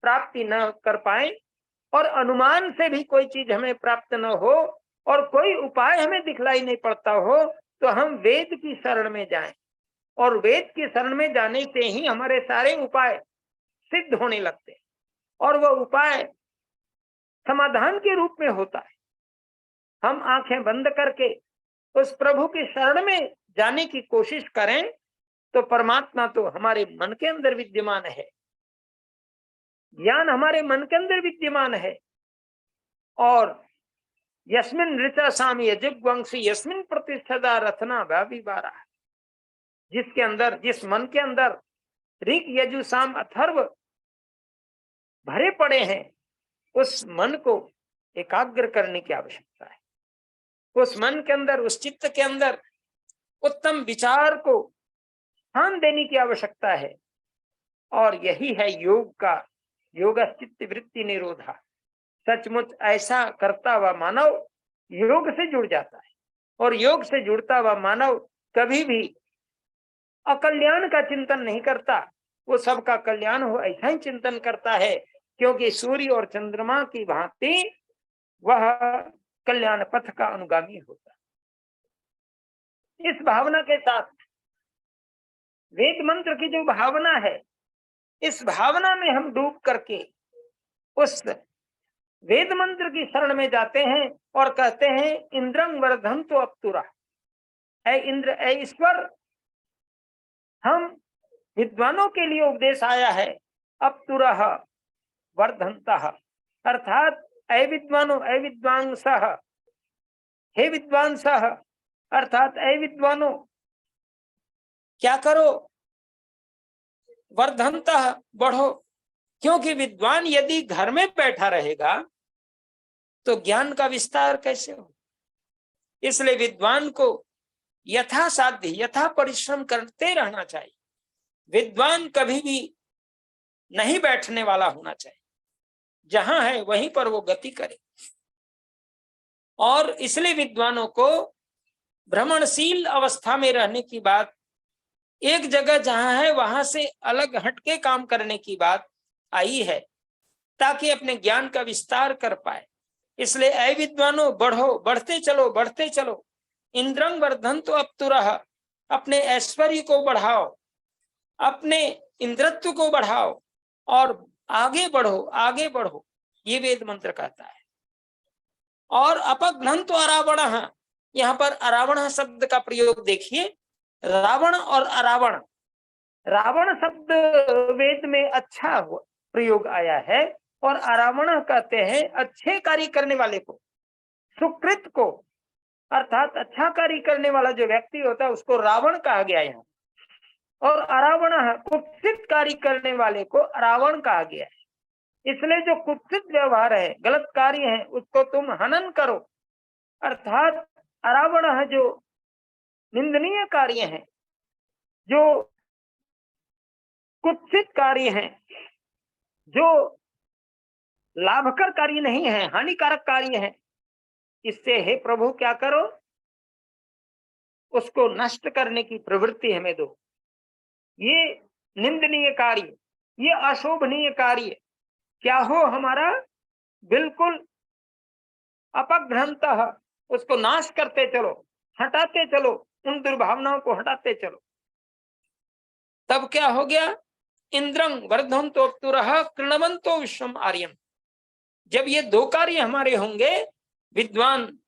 प्राप्ति न कर पाए और अनुमान से भी कोई चीज हमें प्राप्त न हो और कोई उपाय हमें दिखलाई नहीं पड़ता हो, तो हम वेद की शरण में जाएं। और वेद की शरण में जाने से ही हमारे सारे उपाय सिद्ध होने लगते हैं और वह उपाय समाधान के रूप में होता है। हम आंखें बंद करके उस प्रभु की शरण में जाने की कोशिश करें तो परमात्मा तो हमारे मन के अंदर विद्यमान है, ज्ञान हमारे मन के अंदर विद्यमान है। और यस्मिन ऋचा सामी यजुग्वंशी यस्मिन प्रतिष्ठा रथना व्याभिवारा, जिसके अंदर, जिस मन के अंदर ऋग यजु साम अथर्व भरे पड़े हैं, उस मन को एकाग्र करने की आवश्यकता है। उस मन के अंदर, उस चित्त के अंदर उत्तम विचार को स्थान देने की आवश्यकता है। और यही है योग का, योग चित्त वृत्ति निरोधा। सचमुच ऐसा करता हुआ मानव योग से जुड़ जाता है, और योग से जुड़ता हुआ मानव कभी भी अकल्याण का चिंतन नहीं करता, वो सबका कल्याण हो ऐसा ही चिंतन करता है, क्योंकि सूर्य और चंद्रमा की भांति वह कल्याण पथ का अनुगामी होता है। इस भावना के साथ वेद मंत्र की जो भावना है, इस भावना में हम डूब करके उस वेद मंत्र की शरण में जाते हैं और कहते हैं इंद्रं वर्धन्तो अप्तुरा। ऐ इंद्र, ऐ ईश्वर, हम विद्वानों के लिए उपदेश आया है। अप्तुरः वर्धन्तः, अर्थात ऐ विद्वानों, ऐ विद्वांसः, हे विद्वांसः, अर्थात ऐ विद्वानों क्या करो, वर्धन्तः बढ़ो। क्योंकि विद्वान यदि घर में बैठा रहेगा तो ज्ञान का विस्तार कैसे हो। इसलिए विद्वान को यथासाध्य यथा परिश्रम करते रहना चाहिए। विद्वान कभी भी नहीं बैठने वाला होना चाहिए, जहां है वहीं पर वो गति करे। और इसलिए विद्वानों को भ्रमणशील अवस्था में रहने की बात, एक जगह जहां है वहां से अलग हटके काम करने की बात आई है, ताकि अपने ज्ञान का विस्तार कर पाए। इसलिए ऐ विद्वानों बढ़ो, बढ़ते चलो, बढ़ते चलो। इंद्रं वर्धन्तो अप्तुरः, अपने ऐश्वर्य को बढ़ाओ, अपने इंद्रत्व को बढ़ाओ और आगे बढ़ो, आगे बढ़ो, ये वेद मंत्र कहता है। और अपघ्नन्तो अरावणः, यहाँ पर अरावण शब्द का प्रयोग देखिए। रावण और अरावण, रावण शब्द वेद में अच्छा प्रयोग आया है, और अरावण कहते हैं अच्छे कार्य करने वाले को, सुकृत को, अर्थात अच्छा कार्य करने वाला जो व्यक्ति होता है उसको रावण कहा गया है। और अरावण, कुत्सित कार्य करने वाले को अरावण कहा गया है। इसलिए जो कुत्सित व्यवहार है, गलत कार्य है, उसको तुम हनन करो। अर्थात अरावण जो निंदनीय कार्य है, जो कुत्सित कार्य हैं, जो लाभकर कार्य नहीं है, हानिकारक कार्य है, इससे हे प्रभु क्या करो, उसको नष्ट करने की प्रवृत्ति हमें दो। ये निंदनीय कार्य, ये अशोभनीय कार्य क्या हो हमारा, बिल्कुल अपघ्नतः उसको नाश करते चलो, हटाते चलो, उन दुर्भावनाओं को हटाते चलो। तब क्या हो गया, इंद्रं वर्धन्तो तुरः कृणवन्तो विश्वम आर्यम। जब ये दो कार्य हमारे होंगे, विद्वान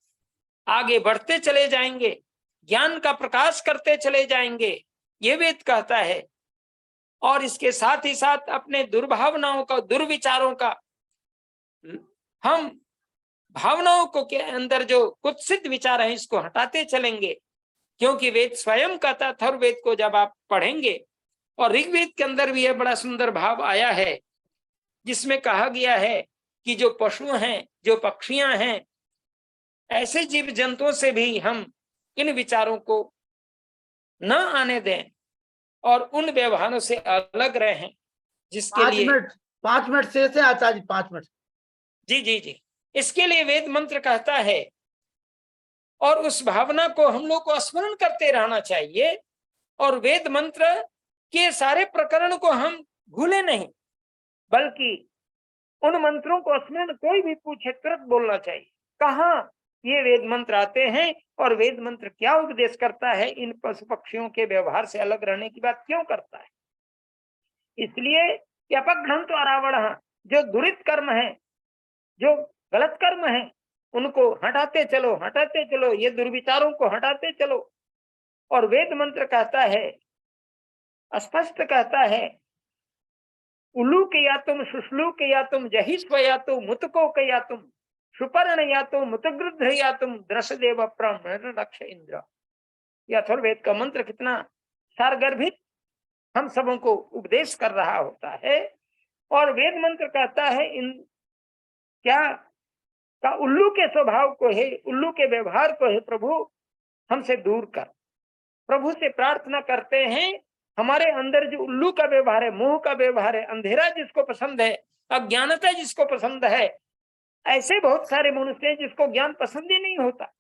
आगे बढ़ते चले जाएंगे, ज्ञान का प्रकाश करते चले जाएंगे, ये वेद कहता है। और इसके साथ ही साथ अपने दुर्भावनाओं का, दुर्विचारों का, हम भावनाओं को के अंदर जो कुत्सित विचार है इसको हटाते चलेंगे। क्योंकि वेद स्वयं कहता था, और वेद को जब आप पढ़ेंगे, और ऋग्वेद के अंदर भी यह बड़ा सुंदर भाव आया है, जिसमें कहा गया है कि जो पशु हैं, जो पक्षियां हैं, ऐसे जीव जंतुओं से भी हम इन विचारों को न आने दें और उन व्यवहारों से अलग रहें, जिसके लिए 5 मिनट से आचार्य जी, 5 मिनट। जी जी जी, इसके लिए वेद मंत्र कहता है, और उस भावना को हम लोग को स्मरण करते रहना चाहिए। और वेद मंत्र के सारे प्रकरण को हम भूले नहीं, बल्कि उन मंत्रों को स्मरण, कोई भी पूछे तुरंत बोलना चाहिए, कहाँ ये वेद मंत्र आते हैं और वेद मंत्र क्या उपदेश करता है, इन पशु पक्षियों के व्यवहार से अलग रहने की बात क्यों करता है। इसलिए कि अपघ्नन्तो अरावणः, जो दुरित कर्म है, जो गलत कर्म है, उनको हटाते चलो, हटाते चलो, ये दुर्विचारों को हटाते चलो। और वेद मंत्र कहता है, स्पष्ट कहता है, उल्लू के या तुम, शुश्लू के या तुम, जहिस्व या तुम, मुतको के या तुम, सुपर्ण या तुम, मुतगृध्र या तुम, द्रशदेव प्रमण रक्ष इंद्र। यह अथर्ववेद का मंत्र कितना सारगर्भित हम सबों को उपदेश कर रहा होता है। और वेद मंत्र कहता है, इन क्या का उल्लू के स्वभाव को है, उल्लू के व्यवहार को है प्रभु हमसे दूर कर। प्रभु से प्रार्थना करते हैं, हमारे अंदर जो उल्लू का व्यवहार है, मोह का व्यवहार है, अंधेरा जिसको पसंद है, अज्ञानता जिसको पसंद है, ऐसे बहुत सारे मनुष्य हैं जिसको ज्ञान पसंद ही नहीं होता।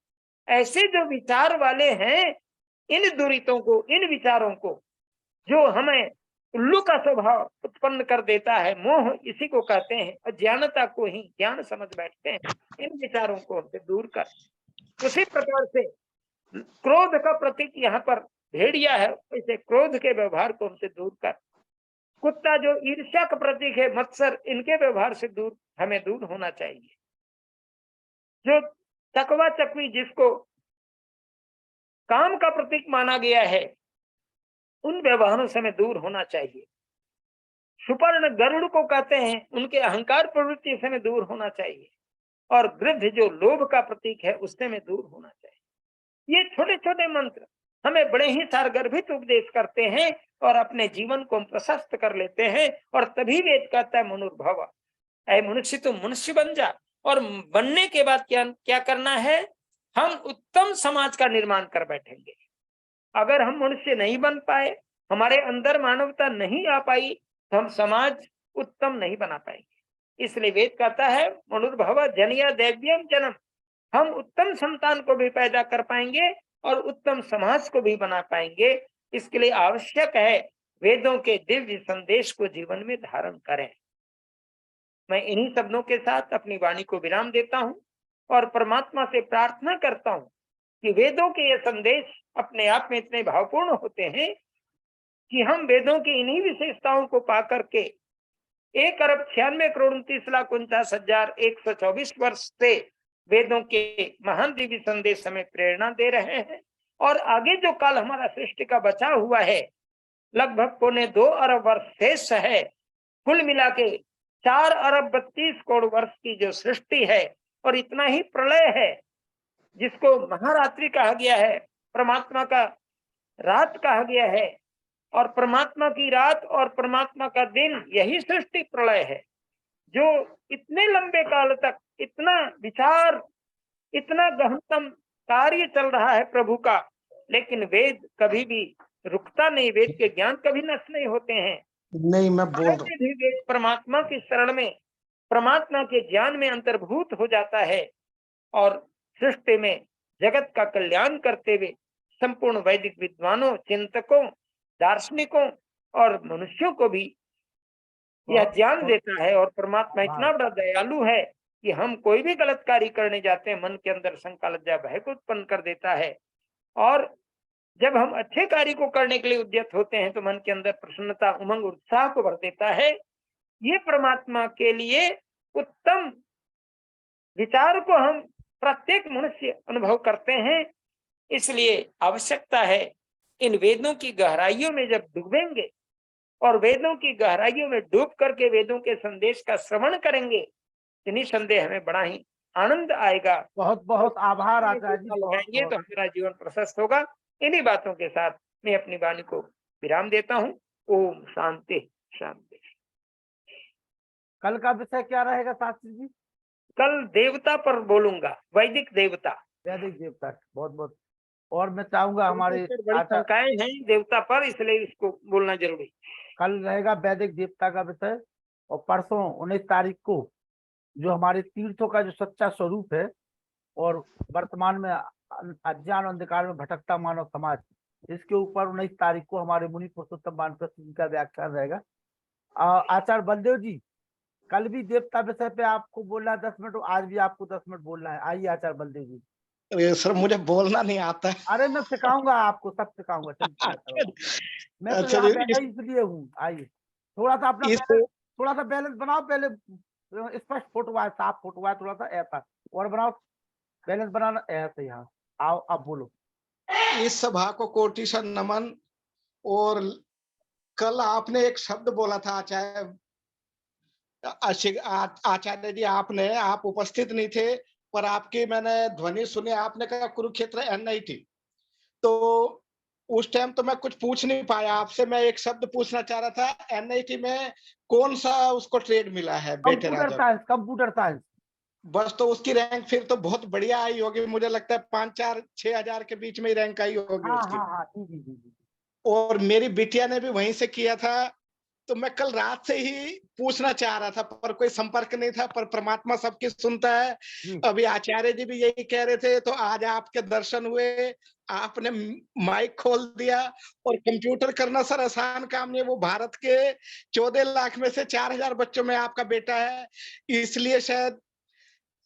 ऐसे जो विचार वाले हैं, इन दुरितों को, इन विचारों को, जो हमें उल्लू का स्वभाव उत्पन्न कर देता है, मोह इसी को कहते हैं, अज्ञानता को ही ज्ञान समझ बैठते हैं, इन विचारों को हमसे दूर कर। उसी प्रकार से क्रोध का प्रतीक यहाँ पर भेड़िया है, इसे क्रोध के व्यवहार को हमसे दूर कर। कुत्ता जो ईर्ष्या का प्रतीक है, मत्सर, इनके व्यवहार से दूर, हमें दूर होना चाहिए। जो चकवा चकवी जिसको काम का प्रतीक माना गया है, उन व्यवहारों से हमें दूर होना चाहिए। सुपर्ण गरुड़ को कहते हैं, उनके अहंकार प्रवृत्ति से हमें दूर होना चाहिए। और गृध्र जो लोभ का प्रतीक है, उससे हमें दूर होना चाहिए। ये छोटे छोटे मंत्र हमें बड़े ही सारगर्भित उपदेश करते हैं और अपने जीवन को प्रशस्त कर लेते हैं। और तभी वेद कहता है, मनुर्भव, ऐ मनुष्य तुम मनुष्य बन जा। और बनने के बाद क्या करना है, हम उत्तम समाज का निर्माण कर बैठेंगे। अगर हम मनुष्य नहीं बन पाए, हमारे अंदर मानवता नहीं आ पाई, तो हम समाज उत्तम नहीं बना पाएंगे। इसलिए वेद कहता है, मनुर्भव जनया दैव्यम जन्म, हम उत्तम संतान को भी पैदा कर पाएंगे और उत्तम समाज को भी बना पाएंगे। इसके लिए आवश्यक है वेदों के दिव्य संदेश को जीवन में धारण करें। मैं इन्हीं शब्दों के साथ अपनी वाणी को विराम देता हूं और परमात्मा से प्रार्थना करता हूं कि वेदों के ये संदेश अपने आप में इतने भावपूर्ण होते हैं कि हम वेदों की इन्हीं विशेषताओं को पा करके 1,96,49,49,124 वर्ष से वेदों के महान दिव्य संदेश हमें प्रेरणा दे रहे हैं। और आगे जो काल हमारा सृष्टि का बचा हुआ है, लगभग 2.25 अरब वर्ष शेष है, कुल मिला के 4 अरब 32 करोड़ वर्ष की जो सृष्टि है, और इतना ही प्रलय है जिसको महारात्रि कहा गया है, परमात्मा का रात कहा गया है, और परमात्मा की रात और परमात्मा का दिन, यही सृष्टि प्रलय है। जो इतने लंबे काल तक इतना विचार, इतना गहनतम कार्य चल रहा है प्रभु का, लेकिन वेद कभी भी रुकता नहीं, वेद के ज्ञान कभी नष्ट नहीं होते हैं। नहीं, मैं बोल रहा भी वेद परमात्मा की शरण में, परमात्मा के ज्ञान में अंतर्भूत हो जाता है और सृष्टि में जगत का कल्याण करते हुए संपूर्ण वैदिक विद्वानों, चिंतकों, दार्शनिकों और मनुष्यों को भी यह ज्ञान देता है। और परमात्मा इतना बड़ा दयालु है कि हम कोई भी गलत कार्य करने जाते हैं, मन के अंदर शंका, लज्जा, भय को उत्पन्न कर देता है। और जब हम अच्छे कार्य को करने के लिए उद्यत होते हैं तो मन के अंदर प्रसन्नता, उमंग, उत्साह को भर देता है। ये परमात्मा के लिए उत्तम विचार को हम प्रत्येक मनुष्य अनुभव करते हैं। इसलिए आवश्यकता है इन वेदों की गहराइयों में जब डूबेंगे और वेदों की गहराइयों में डूब करके वेदों के संदेश का श्रवण करेंगे, तो निसंदेह हमें बड़ा ही आनंद आएगा। बहुत बहुत आभार आचार्य जी, लगाएंगे तो हमारा जीवन प्रशस्त होगा। इन्हीं बातों के साथ मैं अपनी वाणी को विराम देता हूँ। ओम शांति शांति। कल का विषय क्या रहेगा शास्त्री जी? कल देवता पर बोलूंगा, वैदिक देवता, वैदिक देवता। बहुत बहुत, और मैं चाहूंगा हमारे बड़ी शंकाएं हैं देवता पर, इसलिए इसको बोलना जरूरी। कल रहेगा वैदिक देवता का विषय, और परसों 19 तारीख को जो हमारे तीर्थों का जो सच्चा स्वरूप है और वर्तमान में अज्ञान अंधकार में भटकता मानव समाज, इसके ऊपर 19 तारीख को हमारे मुनि पुरुषोत्तम वानप्रस्थ जी का व्याख्यान रहेगा। आचार्य बलदेव जी, कल भी देवता विषय पे आपको बोलना है 10 मिनट, आज भी आपको 10 मिनट बोलना है। आइए आचार्य बलदेव जी। अरे सर, मुझे बोलना नहीं आता है। अरे मैं सिखाऊंगा आपको, सब सिखाऊंगा। मैं तो यहाँ बैठा ही इसलिए हूँ। आइए, थोड़ा सा अपना थोड़ा सा बैलेंस बनाओ, पहले स्पष्ट फोटो आए, साफ फोटो आए, थोड़ा सा ऐसा और बनाओ, बैलेंस बनाना ऐसा। यहाँ आओ, अब बोलो। इस सभा को कोटि सा नमन। और कल आपने एक शब्द बोला था आचार्य जी, आप उपस्थित नहीं थे, पर आपकी मैंने ध्वनि सुनी। आपने कहा कुरुक्षेत्र एनआईटी, तो उस टाइम तो मैं कुछ पूछ नहीं पाया आपसे। मैं एक शब्द पूछना चाह रहा था, एनआईटी में कौन सा उसको ट्रेड मिला है बेटे राजा? Computer science, computer science. बस, तो उसकी रैंक फिर तो बहुत बढ़िया आई होगी। मुझे लगता है 5-4-6 हजार के बीच में ही रैंक आई होगी हाँ उसकी। हाँ हाँ, जी जी जी। और मेरी बिटिया ने भी वहीं से किया था। तो मैं कल रात से ही पूछना चाह रहा था, पर कोई संपर्क नहीं था। पर परमात्मा सबकी सुनता है। अभी आचार्य जी भी यही कह रहे थे, तो आज आपके दर्शन हुए, आपने माइक खोल दिया। और कंप्यूटर करना सर आसान काम नहीं है। वो भारत के 14 लाख में से 4,000 बच्चों में आपका बेटा है। इसलिए शायद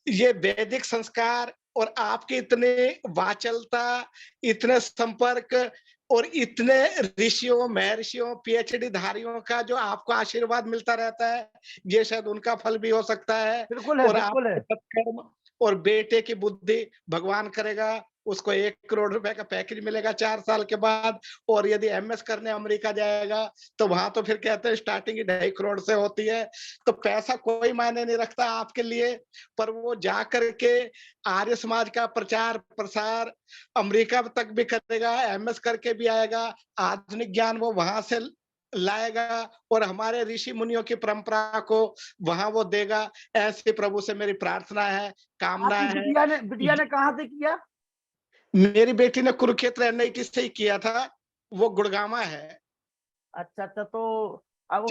ये वैदिक संस्कार और आपकी इतने वाचलता, इतने संपर्क और इतने ऋषियों, महर्षियों, पीएचडी धारियों का जो आपको आशीर्वाद मिलता रहता है, ये शायद उनका फल भी हो सकता है। बिल्कुल है, और बिल्कुल है। आपके सत्कर्म और बेटे की बुद्धि, भगवान करेगा उसको 1 करोड़ रुपए का पैकेज मिलेगा 4 साल के बाद। और यदि एमएस करने अमेरिका जाएगा, तो वहां तो फिर कहते हैं स्टार्टिंग ही 2.5 करोड़ से होती है। तो पैसा कोई मायने नहीं रखता आपके लिए, पर वो जा करके आर्य समाज का प्रचार प्रसार अमेरिका तक भी करेगा, एमएस करके भी आएगा, आधुनिक ज्ञान वो वहां से लाएगा और हमारे ऋषि मुनियों की परंपरा को वहां वो देगा। ऐसे प्रभु से मेरी प्रार्थना है, कामना है। बिटिया ने कहाँ से किया? मेरी बेटी ने कुरुक्षेत्र एनआईटी से ही किया था। वो गुड़गामा है। अच्छा अच्छा, तो अब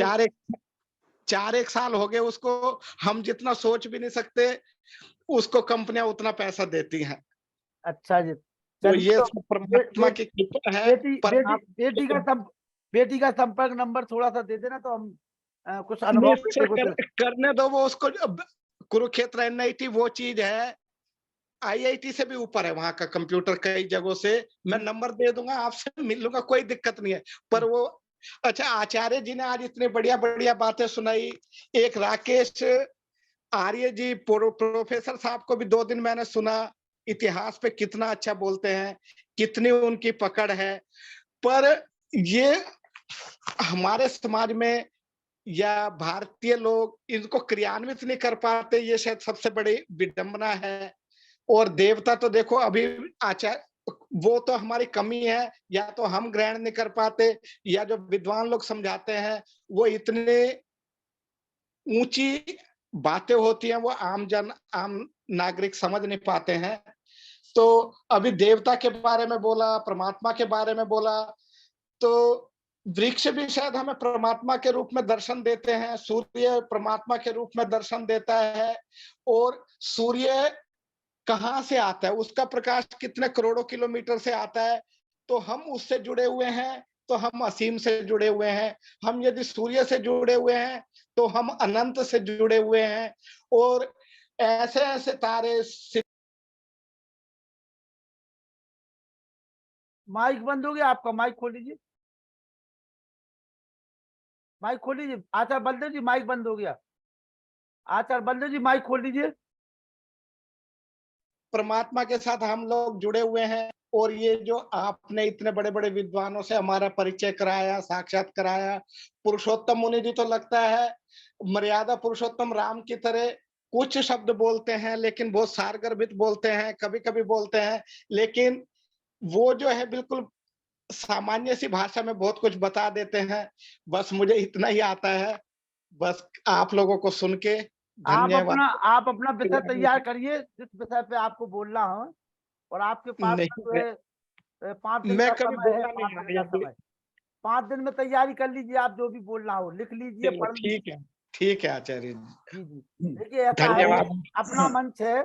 4-1 साल हो गए उसको। हम जितना सोच भी नहीं सकते, उसको कंपनियां उतना पैसा देती हैं। अच्छा जी, तो चलिए। ये तो सब परमात्मा की कृपा है। बेटी का संपर्क नंबर थोड़ा सा दे देना, तो हम कुछ अनुभव करने दो वो उसको। कुरुक्षेत्र एनआईटी वो चीज है, आईआईटी से भी ऊपर है वहां का कंप्यूटर। कई जगहों से मैं नंबर दे दूंगा, आपसे मिल लूंगा, कोई दिक्कत नहीं है। पर वो अच्छा, आचार्य जी ने आज इतनी बढ़िया बढ़िया बातें सुनाई। एक राकेश आर्य जी प्रोफेसर साहब को भी 2 दिन मैंने सुना। इतिहास पे कितना अच्छा बोलते हैं, कितनी उनकी पकड़ है। पर ये हमारे समाज में या भारतीय लोग इनको क्रियान्वित नहीं कर पाते, ये शायद सबसे बड़ी विडंबना है। और देवता तो देखो अभी वो तो हमारी कमी है, या तो हम ग्रहण नहीं कर पाते, या जो विद्वान लोग समझाते हैं वो इतने ऊंची बातें होती हैं, वो आम नागरिक समझ नहीं पाते हैं। तो अभी देवता के बारे में बोला, परमात्मा के बारे में बोला, तो वृक्ष भी शायद हमें परमात्मा के रूप में दर्शन देते हैं, सूर्य परमात्मा के रूप में दर्शन देता है। और सूर्य कहाँ से आता है, उसका प्रकाश कितने करोड़ों किलोमीटर से आता है, तो हम उससे जुड़े हुए हैं, तो हम असीम से जुड़े हुए हैं। हम यदि सूर्य से जुड़े हुए हैं तो हम अनंत से जुड़े हुए हैं। और ऐसे ऐसे तारे माइक बंद हो गया आपका, माइक खोल लीजिए, माइक खोल लीजिए। आचार्य बलदेव जी माइक बंद हो गया, आचार्य बलदेव जी माइक खोल लीजिए। परमात्मा के साथ हम लोग जुड़े हुए हैं। और ये जो आपने इतने बड़े बड़े विद्वानों से हमारा परिचय कराया, साक्षात कराया, पुरुषोत्तम मुनि जी तो लगता है मर्यादा पुरुषोत्तम राम की तरह कुछ शब्द बोलते हैं, लेकिन बहुत सारगर्भित बोलते हैं, कभी कभी बोलते हैं, लेकिन वो जो है बिल्कुल सामान्य सी भाषा में बहुत कुछ बता देते हैं। बस मुझे इतना ही आता है, बस आप लोगों को सुन के धन्यवाद। आप अपना विषय तैयार करिए जिस विषय पे आपको बोलना हो, और आपके पास नहीं, जो है 5 दिन मैं का कभी समय है, बोलना नहीं 5 दिन है का समय, 5 दिन में तैयारी कर लीजिए। आप जो भी बोलना हो लिख लीजिए, चलो पढ़ लीजिए। ठीक है आचार्य जी जी, जी, देखिए ऐसा है, धन्यवाद। अपना मंच है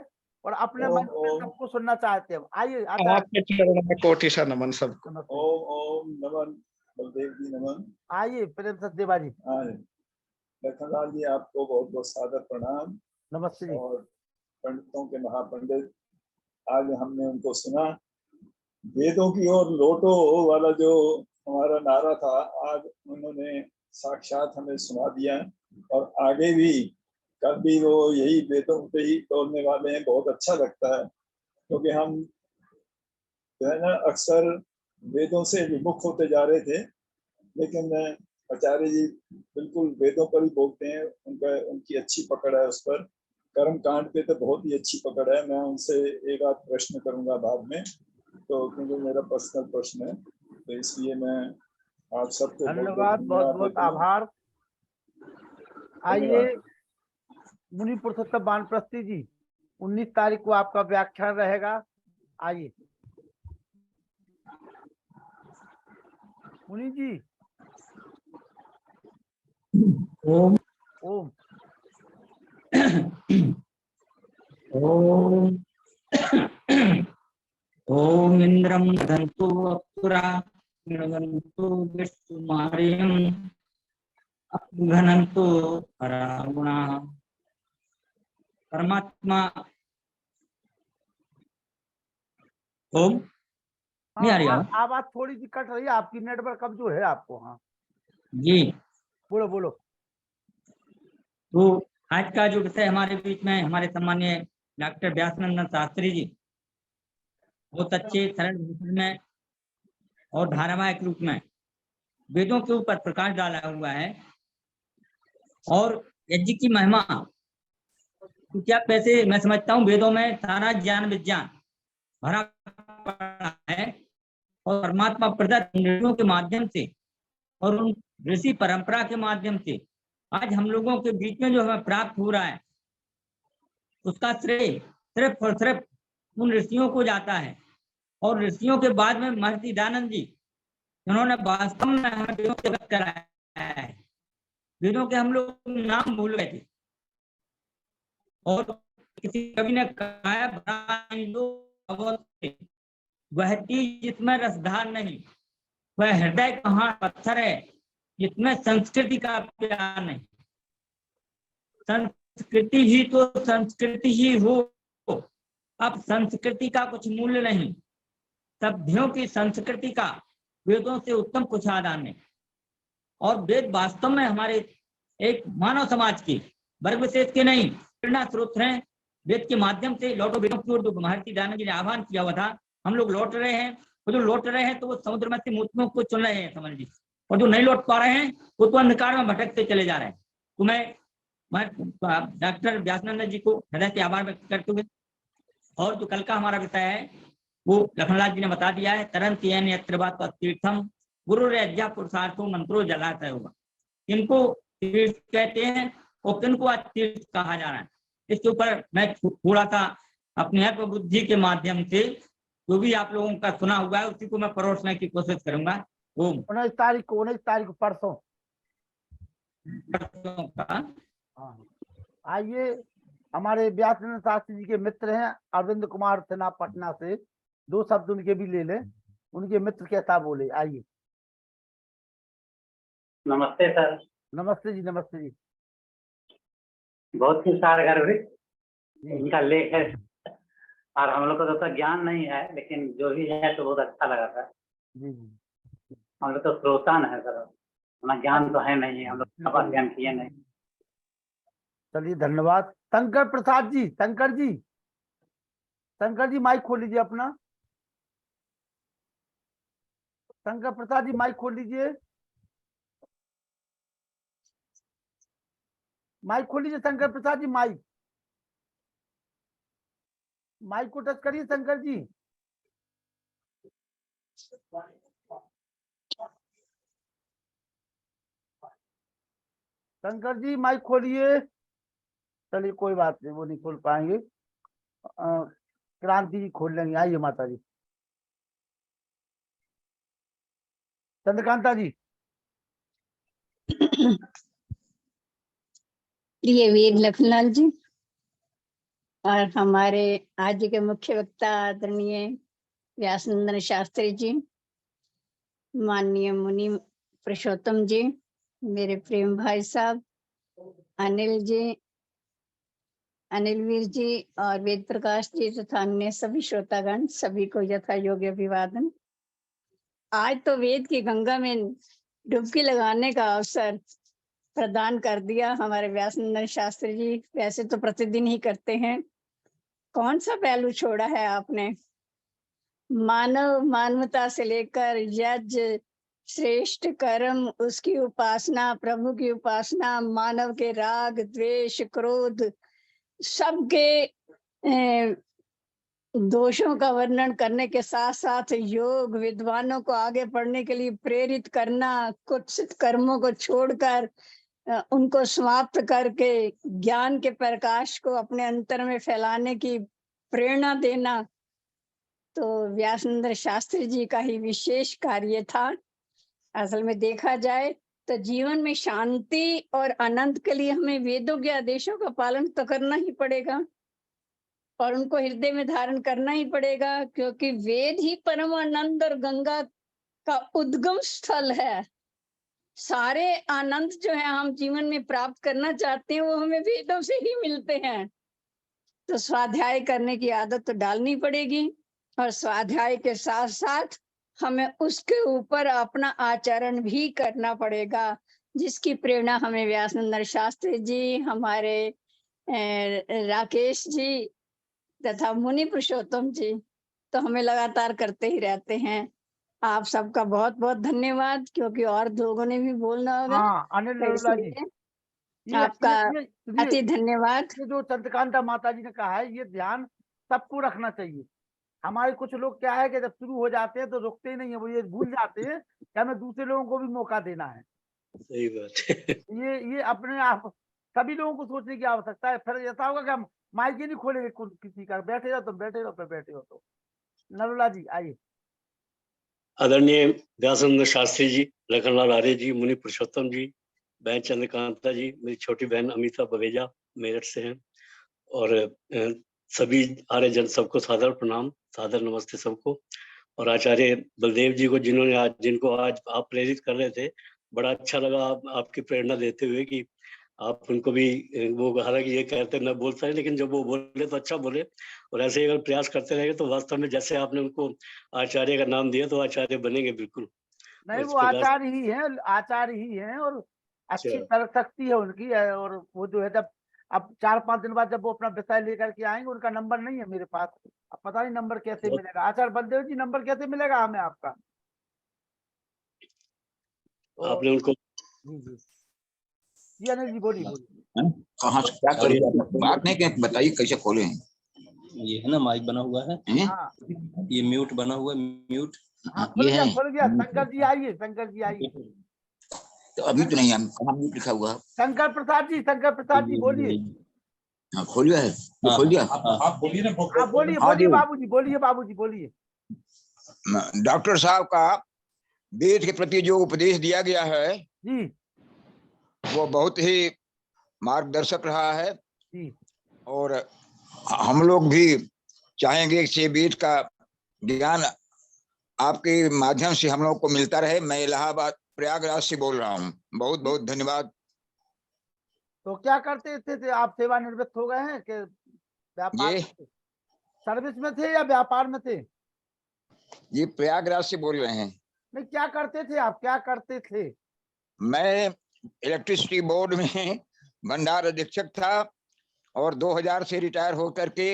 और अपने ओम मंच में ओम सबको सुनना चाहते हैं। आइए आचार्य, आपके चरणों में कोटिशा नमन सबको। नमस्ते। ओम ओम नमन बलदेव जी नमन। आइए प्रेम सचदेवा जी, हाँ लखनलाल जी आपको बहुत बहुत सादर प्रणाम। नमस्ते जी। और पंडितों के महापंडित, आज हमने उनको सुना, वेदों की ओर लौटो वाला जो हमारा नारा था, आज उन्होंने साक्षात हमें सुना दिया। और आगे भी कल भी वो यही वेदों पे ही तोड़ने वाले हैं। बहुत अच्छा लगता है, क्योंकि हम जो है ना अक्सर वेदों से विमुख होते जा रहे थे, लेकिन आचार्य जी बिल्कुल वेदों पर ही बोलते हैं। उनका उनकी अच्छी पकड़ है उस पर। कर्म कांड पे तो बहुत ही अच्छी पकड़ है। मैं उनसे एक आध प्रश्न करूंगा बाद में, तो क्योंकि मेरा पर्सनल प्रश्न है, तो इसलिए मैं आप सबको धन्यवाद, बहुत बहुत देता हूं। आभार। आइए धन्यवाद। मुनि पुरुषोत्तम वानप्रस्थी जी, 19 तारीख को आपका व्याख्यान रहेगा। आइए मुनि जी। ओम ओम ओम ओम इंद्रम दधन्तु अप्सुरा गृणवन्तु विष्णुमार्यम् अपघ्नन्तु परागुणाः। परमात्मा ओम नहीं आ रही आवाज थोड़ी सी कट रही है आपकी, नेटवर्क कमजोर है आपको। हाँ जी, बोलो बोलो। तो आज का जो विषय हमारे बीच में हमारे सम्मानीय डॉक्टर व्यासनंदन शास्त्री जी बहुत अच्छे सरल भाषा में और धारावाहिक रूप में वेदों के ऊपर प्रकाश डाला हुआ है। और यज्ञ की महिमा तो क्या, पैसे मैं समझता हूँ वेदों में सारा ज्ञान विज्ञान भरा पड़ा है, और परमात्मा प्रदत्त ऋषियों के माध्यम से और उन ऋषि परंपरा के माध्यम से आज हम लोगों के बीच में जो हमें प्राप्त हो रहा है, उसका श्रेय सिर्फ और सिर्फ उन ऋषियों को जाता है। और ऋषियों के बाद में महर्षि दयानंद जी, उन्होंने वास्तव में हमें वेदों से अवगत कराया है। वेदों के हम लोग नाम भूल गए थे, और किसी कवि ने कहा है वह चीज जिसमें रसधार नहीं, वह हृदय कहाँ पत्थर है जिसमें संस्कृति का प्यार नहीं। संस्कृति ही तो संस्कृति ही हो, अब संस्कृति का कुछ मूल्य नहीं। सभ्यों की संस्कृति का वेदों से उत्तम कुछ आधार नहीं। और वेद वास्तव में हमारे एक मानव समाज की वर्ग विशेष के नहीं, प्रेरणा स्रोत हैं। वेद के माध्यम से लौटो वेदों की ओर जो महर्षि दयानंद जी ने आह्वान किया हुआ था, हम लोग लौट रहे हैं। वो जो लौट रहे हैं तो वो समुद्र में से मोतियों को चुन रहे हैं, समझ लीजिए। और जो नहीं लौट पा रहे हैं वो तो अंधकार में भटकते चले जा रहे हैं। तो मैं डॉक्टर व्यासनंदन जी को हृदय से आभार व्यक्त करते हुए, और जो कल का हमारा विषय है वो लखनलाल जी ने बता दिया है। तरंत यत्र बात तीर्थम गुरु अज्ञा पुरुषार्थो मंत्रो जलाशय होगा। इनको तीर्थ कहते हैं और किनको आज तीर्थ कहा जा रहा है, इसके ऊपर मैं थोड़ा सा अपने अल्प बुद्धि के माध्यम से जो भी आप लोगों का सुना हुआ है उसी को मैं परोसने की कोशिश करूंगा। ओम 19 तारीख को परसों। परसों का हाँ, आइए, हमारे व्यासनंद शास्त्री जी के मित्र हैं अरविंद कुमार सिन्हा पटना से, 2 शब्द उनके भी ले लें, उनके मित्र कैसा बोले। आइए। नमस्ते सर। नमस्ते जी, नमस्ते जी। बहुत ही सारगर्भित जी इनका लेख है और हम लोग को तो ज्ञान नहीं है, लेकिन जो भी है तो बहुत अच्छा लगा सर। जी जी। हम लोग तो श्रोता है सर, हमारा ज्ञान तो है नहीं, हम लोग अब अध्ययन किए नहीं। चलिए, धन्यवाद। शंकर प्रसाद जी, शंकर जी माइक खोल लीजिए अपना। शंकर प्रसाद जी माइक खोल लीजिए, माइक खोल लीजिए शंकर प्रसाद जी, माइक को टच करिए शंकर जी। शंकर जी माइक खोलिए। चलिए कोई बात नहीं, वो नहीं खोल पाएंगे। क्रांति जी खोल लेंगे। आइए माता जी। चंद्रकांता जी। प्रिय वीर लखनलाल जी और हमारे आज के मुख्य वक्ता आदरणीय व्यासनंदन शास्त्री जी, माननीय मुनि पुरुषोत्तम जी, मेरे प्रेम भाई साहब अनिल जी, अनिल वीर जी और वेद प्रकाश जी तथा अन्य सभी श्रोतागण, सभी को यथा योग्य अभिवादन। आज तो वेद की गंगा में डुबकी लगाने का अवसर प्रदान कर दिया हमारे व्यासनंदन शास्त्री जी। वैसे तो प्रतिदिन ही करते हैं, कौन सा पहलू छोड़ा है आपने। मानवता से लेकर यज्ञ, श्रेष्ठ कर्म, उसकी उपासना, प्रभु की उपासना, मानव के राग द्वेष क्रोध सबके दोषों का वर्णन करने के साथ साथ योग, विद्वानों को आगे बढ़ने के लिए प्रेरित करना, कुत्सित कर्मों को छोड़कर उनको समाप्त करके ज्ञान के प्रकाश को अपने अंतर में फैलाने की प्रेरणा देना, तो व्यासनंद शास्त्री जी का ही विशेष कार्य था। असल में देखा जाए तो जीवन में शांति और आनंद के लिए हमें वेदों के आदेशों का पालन तो करना ही पड़ेगा और उनको हृदय में धारण करना ही पड़ेगा, क्योंकि वेद ही परम आनंद और गंगा का उद्गम स्थल है। सारे आनंद जो है हम जीवन में प्राप्त करना चाहते हैं वो हमें वेदों से ही मिलते हैं। तो स्वाध्याय करने की आदत तो डालनी पड़ेगी और स्वाध्याय के साथ साथ हमें उसके ऊपर अपना आचरण भी करना पड़ेगा, जिसकी प्रेरणा हमें व्यासनंद शास्त्री जी, हमारे राकेश जी तथा मुनि पुरुषोत्तम जी तो हमें लगातार करते ही रहते हैं। आप सबका बहुत बहुत धन्यवाद, क्योंकि और लोगों ने भी बोलना होगा। हाँ, अनिल तो नरोला जी, इसलिए आपका अति धन्यवाद। ये जो चंद्रकांता माता जी ने कहा है, ये ध्यान सबको रखना चाहिए। हमारे कुछ लोग क्या है कि जब शुरू हो जाते हैं तो रुकते ही नहीं है, वो ये भूल जाते हैं कि हमें दूसरे लोगों को भी मौका देना है। सही बात है। ये अपने आप सभी लोगों को सोचने की आवश्यकता है। फिर ऐसा होगा कि हम माइक ही नहीं खोलेंगे किसी का, बैठे रहो तो बैठे रहो, फिर बैठे हो तो। नरोला जी आइए। आदरणीय व्यासनंद शास्त्री जी, लखनलाल आर्य जी, मुनि पुरुषोत्तम जी, बहन चंद्रकांता जी, मेरी छोटी बहन अमिता बवेजा मेरठ से हैं, और सभी आर्य जन सबको सादर प्रणाम, सादर नमस्ते सबको। और आचार्य बलदेव जी को जिनको आज आप प्रेरित कर रहे थे, बड़ा अच्छा लगा आपकी प्रेरणा देते हुए कि आप उनको भी, वो हालांकि ये कहते न बोलता है, लेकिन जब वो बोले तो अच्छा बोले, और ऐसे ही अगर प्रयास करते रहेंगे तो वास्तव में जैसे आपने उनको आचार्य का नाम दिया तो आचार्य बनेंगे बिल्कुल। नहीं, वो आचार्य ही है, आचार्य ही है और अच्छी तरह शक्ति है उनकी। और वो जो है, जब अब 4-5 दिन बाद जब वो अपना विषय लेकर के आएंगे, उनका नंबर नहीं है मेरे पास, अब पता नहीं नंबर कैसे मिलेगा। आचार्य बलदेव जी, नंबर कैसे मिलेगा हमें आपका? आपने उनको जी अनिल जी बोलिए। कहाँ से क्या करिए, बात नहीं, क्या बताइए कैसे खोले हैं? ये है ना माइक बना हुआ है, ये म्यूट बना हुआ है, म्यूट। खुल गया। शंकर जी आइए, शंकर जी आइए। तो अभी तो नहीं है, कहाँ म्यूट लिखा हुआ है? शंकर प्रसाद जी बोलिए। हाँ, खोल दिया है, खोल दिया। आप बोलिए ना। बोलिए बाबूजी, बोलिए बाबूजी, बोलिए। डॉक्टर साहब का वेद के प्रति जो उपदेश दिया गया है जी वो बहुत ही मार्गदर्शक रहा है जी। और हम लोग भी चाहेंगे कि वेद का ज्ञान आपके माध्यम से हम लोग को मिलता रहे। मैं इलाहाबाद प्रयागराज से बोल रहा हूँ। बहुत बहुत धन्यवाद। तो क्या करते थे आप? सेवानिवृत्त हो गए हैं कि व्यापार ये में थे? सर्विस में थे या व्यापार में थे? ये प्रयागराज से बोल रहे हैं। नहीं, क्या करते थे आप? क्या करते थे? मैं इलेक्ट्रिसिटी बोर्ड में भंडार अधीक्षक था और 2000 से रिटायर होकर के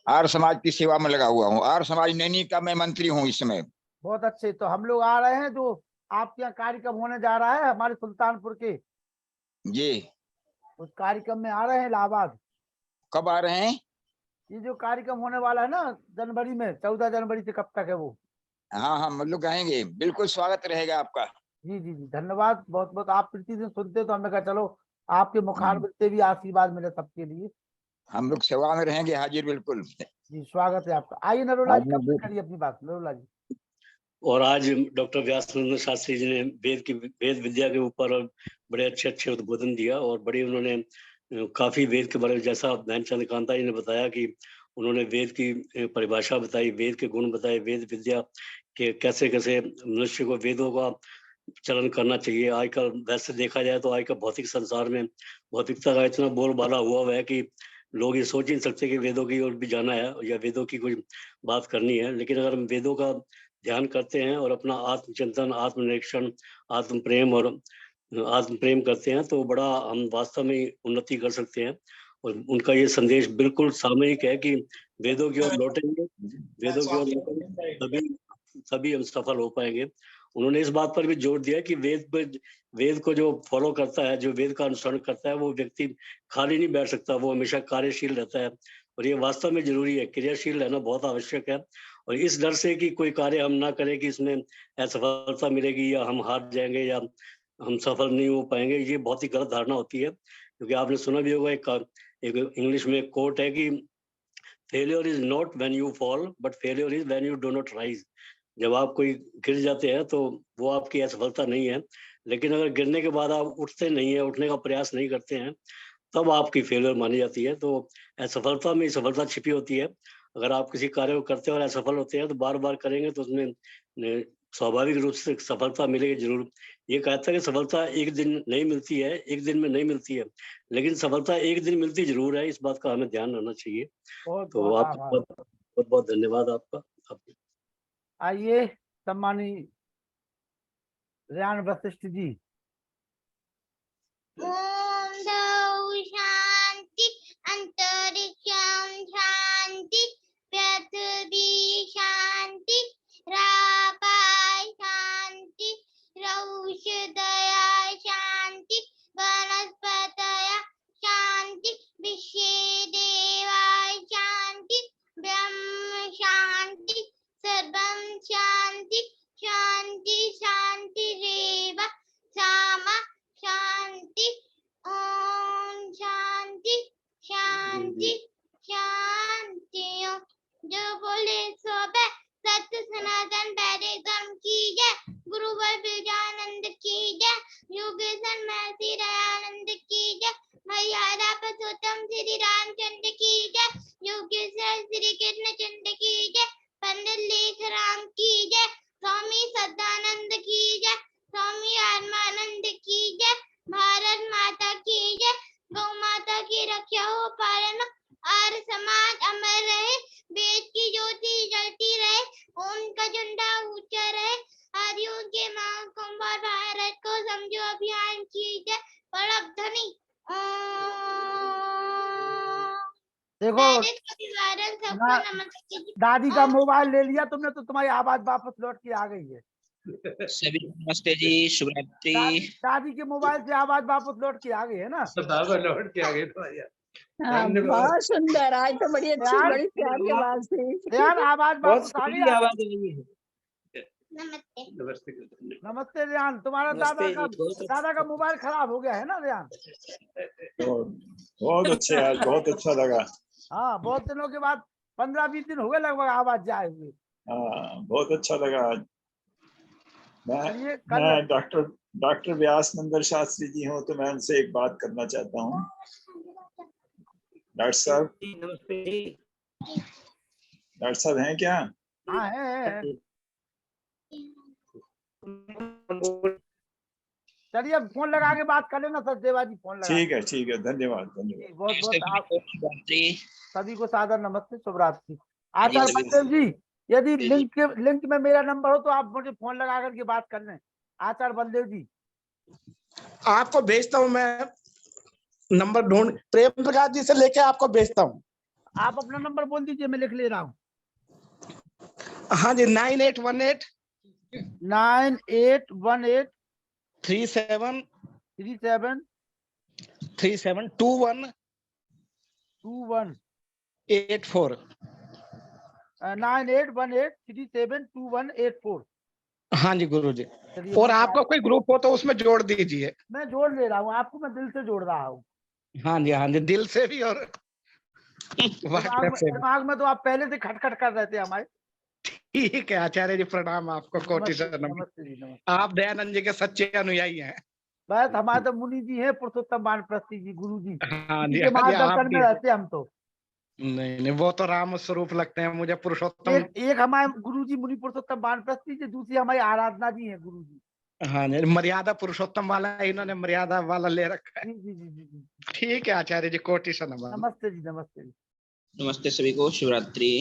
आर्य समाज की सेवा में लगा हुआ हूँ। आर्य समाज नैनी का मैं मंत्री हूँ इस समय। बहुत अच्छे। तो हम लोग आ रहे हैं, जो आपके यहाँ कार्यक्रम होने जा रहा है हमारे सुल्तानपुर के, जी उस कार्यक्रम में आ रहे हैं इलाहाबाद। कब आ रहे हैं? ये जो कार्यक्रम होने वाला है ना जनवरी में, 14 जनवरी से कब तक है वो? हाँ हम लोग आएंगे, बिल्कुल स्वागत रहेगा आपका। जी जी जी, धन्यवाद बहुत बहुत। आप प्रतिदिन सुनते तो हमने कहा चलो आपके मुखारबिंद से भी आशीर्वाद मिले सबके लिए। हम लोग सेवा में रहेंगे, हाजिर बिल्कुल। जी स्वागत है आपका। आइए नरोला जी, आज करिए अपनी बात नरोला जी। और आज डॉक्टर व्यासनंद शास्त्री जी ने वेद विद्या के ऊपर बड़े अच्छे उद्बोधन दिया और बड़ी उन्होंने काफी वेद के बारे में, जैसा बहन चंद्रकांता जी ने बताया कि उन्होंने वेद की परिभाषा बताई, वेद के गुण बताए, वेद विद्या के कैसे कैसे मनुष्य को वेदों का चलन करना चाहिए। आजकल वैसे देखा जाए तो आजकल भौतिक संसार में भौतिकता का इतना बोलबाला हुआ है कि लोग ये सोच ही नहीं सकते कि वेदों की ओर भी जाना है या वेदों की कोई बात करनी है। लेकिन अगर हम वेदों का ध्यान करते हैं और अपना आत्मचिंतन, आत्मनिरीक्षण, आत्म प्रेम करते हैं तो बड़ा हम वास्तव में उन्नति कर सकते हैं। और उनका ये संदेश बिल्कुल सामयिक है कि वेदों की ओर लौटेंगे, वेदों की ओर लौटेंगे तभी हम सफल हो पाएंगे। उन्होंने इस बात पर भी जोर दिया कि वेद को जो फॉलो करता है, जो वेद का अनुसरण करता है, वो व्यक्ति खाली नहीं बैठ सकता, वो हमेशा कार्यशील रहता है। और ये वास्तव में जरूरी है, क्रियाशील रहना बहुत आवश्यक है। और इस डर से कि कोई कार्य हम ना करें कि इसमें असफलता मिलेगी या हम हार जाएंगे या हम सफल नहीं हो पाएंगे, ये बहुत ही गलत धारणा होती है। क्योंकि आपने सुना भी होगा, एक इंग्लिश में कोट है कि failure is not when you fall but failure is when you do not rise. जब आप कोई गिर जाते हैं तो वो आपकी असफलता नहीं है, लेकिन अगर गिरने के बाद आप उठते नहीं है, उठने का प्रयास नहीं करते हैं, तब आपकी फेलियर मानी जाती है। तो असफलता में सफलता छिपी होती है। अगर आप किसी कार्य को करते हैं और असफल होते हैं तो बार बार करेंगे तो उसमें स्वाभाविक रूप से सफलता मिलेगी जरूर। ये कहता है कि सफलता एक दिन नहीं मिलती है, एक दिन में नहीं मिलती है, लेकिन सफलता एक दिन मिलती जरूर है। इस बात का हमें ध्यान रखना चाहिए। तो आपका बहुत बहुत धन्यवाद आपका। आइए सम्मानी रेयान वशिष्ठ जी। ओम द्यौः शांति अंतरिक्षं शांति पृथ्वी शांति रापाय शांति रौषधया शांति वनस्पतयः शांति विश्वे देवाय शांति ब्रह्म शांति सर्वं शांति शांति शांतिरेव सामा शांति। ओम शांति शांति शांति। जो बोले सो बे सत्य सनातन वैदिक धर्म की जय। गुरुवर विजयानंद की जय। योगेश्वर महर्षि दयानंद की जय। मर्यादा पुरुषोत्तम श्री रामचंद्र की जय। योगेश्वर श्री कृष्ण चंद्र की जय। पंडित लेखराम की जय। स्वामी सदानंद की जय। स्वामी आत्मानंद की जय। भारत माता की जय। गौ माता की रक्षा हो पालन। आर्य समाज अमर रहे। वेद की ज्योति जलती रहे। ओम का झंडा ऊंचा रहे। आर्यों के महाकुंभ और भारत को समझो अभियान की जय। बड़ा धनी देखो दादी का मोबाइल ले लिया तुमने तो तुम्हारी आवाज वापस लौट के आ गई है। सभी नमस्ते जी, शुभ रात्रि। दादी के मोबाइल से आवाज वापस लौट के आ गई है ना? लौट के आ गई तुम्हारी। बहुत सुंदर, आज तो बड़ी अच्छी, बड़ी प्यारी आवाज थी यार। आवाज वापस आ गई। आवाज आई है। नमस्ते नमस्ते रेयान। तुम्हारा दादा का मोबाइल खराब हो गया है ना रेयान? बहुत अच्छे, आज बहुत अच्छा लगा। हाँ, बहुत दिनों के बाद 15-20 दिन हो गए लगभग आवाज जाए हुए। हाँ, बहुत अच्छा लगा आज। चलिए कल मैं डॉक्टर व्यास नंदन शास्त्री जी हूँ, तो मैं उनसे एक बात करना चाहता हूँ। डॉक्टर साहब, नमस्ते जी। डॉक्टर साहब हैं क्या? हाँ है। चलिए अब फोन लगा के बात कर लेना सचदेवा जी, फोन लगा। ठीक है, धन्यवाद धन्यवाद। बहुत बहुत आप सभी को सादर नमस्ते, शुभ रात्रि। आचार्य बलदेव जी, यदि लिंक में मेरा नंबर हो तो आप मुझे फोन लगा करके बात कर लें। आचार्य बलदेव जी, आपको भेजता हूँ मैं नंबर, ढूंढ प्रेम प्रकाश जी से लेके आपको भेजता हूँ। आप अपना नंबर बोल दीजिए, मैं लिख ले रहा हूँ। हाँ जी, 9818 9818 37 37 37 21 21 84। 9818 37 21 84। हाँ जी गुरु जी। चलिए और आपका कोई ग्रुप हो तो उसमें जोड़ दीजिए। मैं जोड़ ले रहा हूँ, आपको मैं दिल से जोड़ रहा हूँ। हाँ जी, दिल से भी और व्हाट्सएप से भी। दिमाग में तो आप पहले से खटखट कर रहे थे हमारे। ठीक है आचार्य जी, प्रणाम आपको, कोटि से नमन। नमस्ते जी, नमस्ते। आप दयानंद जी के सच्चे अनुयायी हैं। बस हमारे तो मुनि जी हैं, पुरुषोत्तम वानप्रस्थी जी, गुरु जी, हाँ जी, इनके हाँ जी, आप मार्गदर्शन में भी। रहते हम तो। नहीं, वो तो राम स्वरूप लगते हैं मुझे, पुरुषोत्तम। एक हमारे गुरु जी मुनि पुरुषोत्तम वानप्रस्थी जी, दूसरी हमारी आराधना जी है गुरु जी। हाँ जी, मर्यादा पुरुषोत्तम वाला इन्होंने मर्यादा वाला ले रखा है। जी जी जी जी। ठीक है आचार्य जी, कोटि से नमन। नमस्ते जी, नमस्ते जी। नमस्ते सभी को, शिवरात्रि।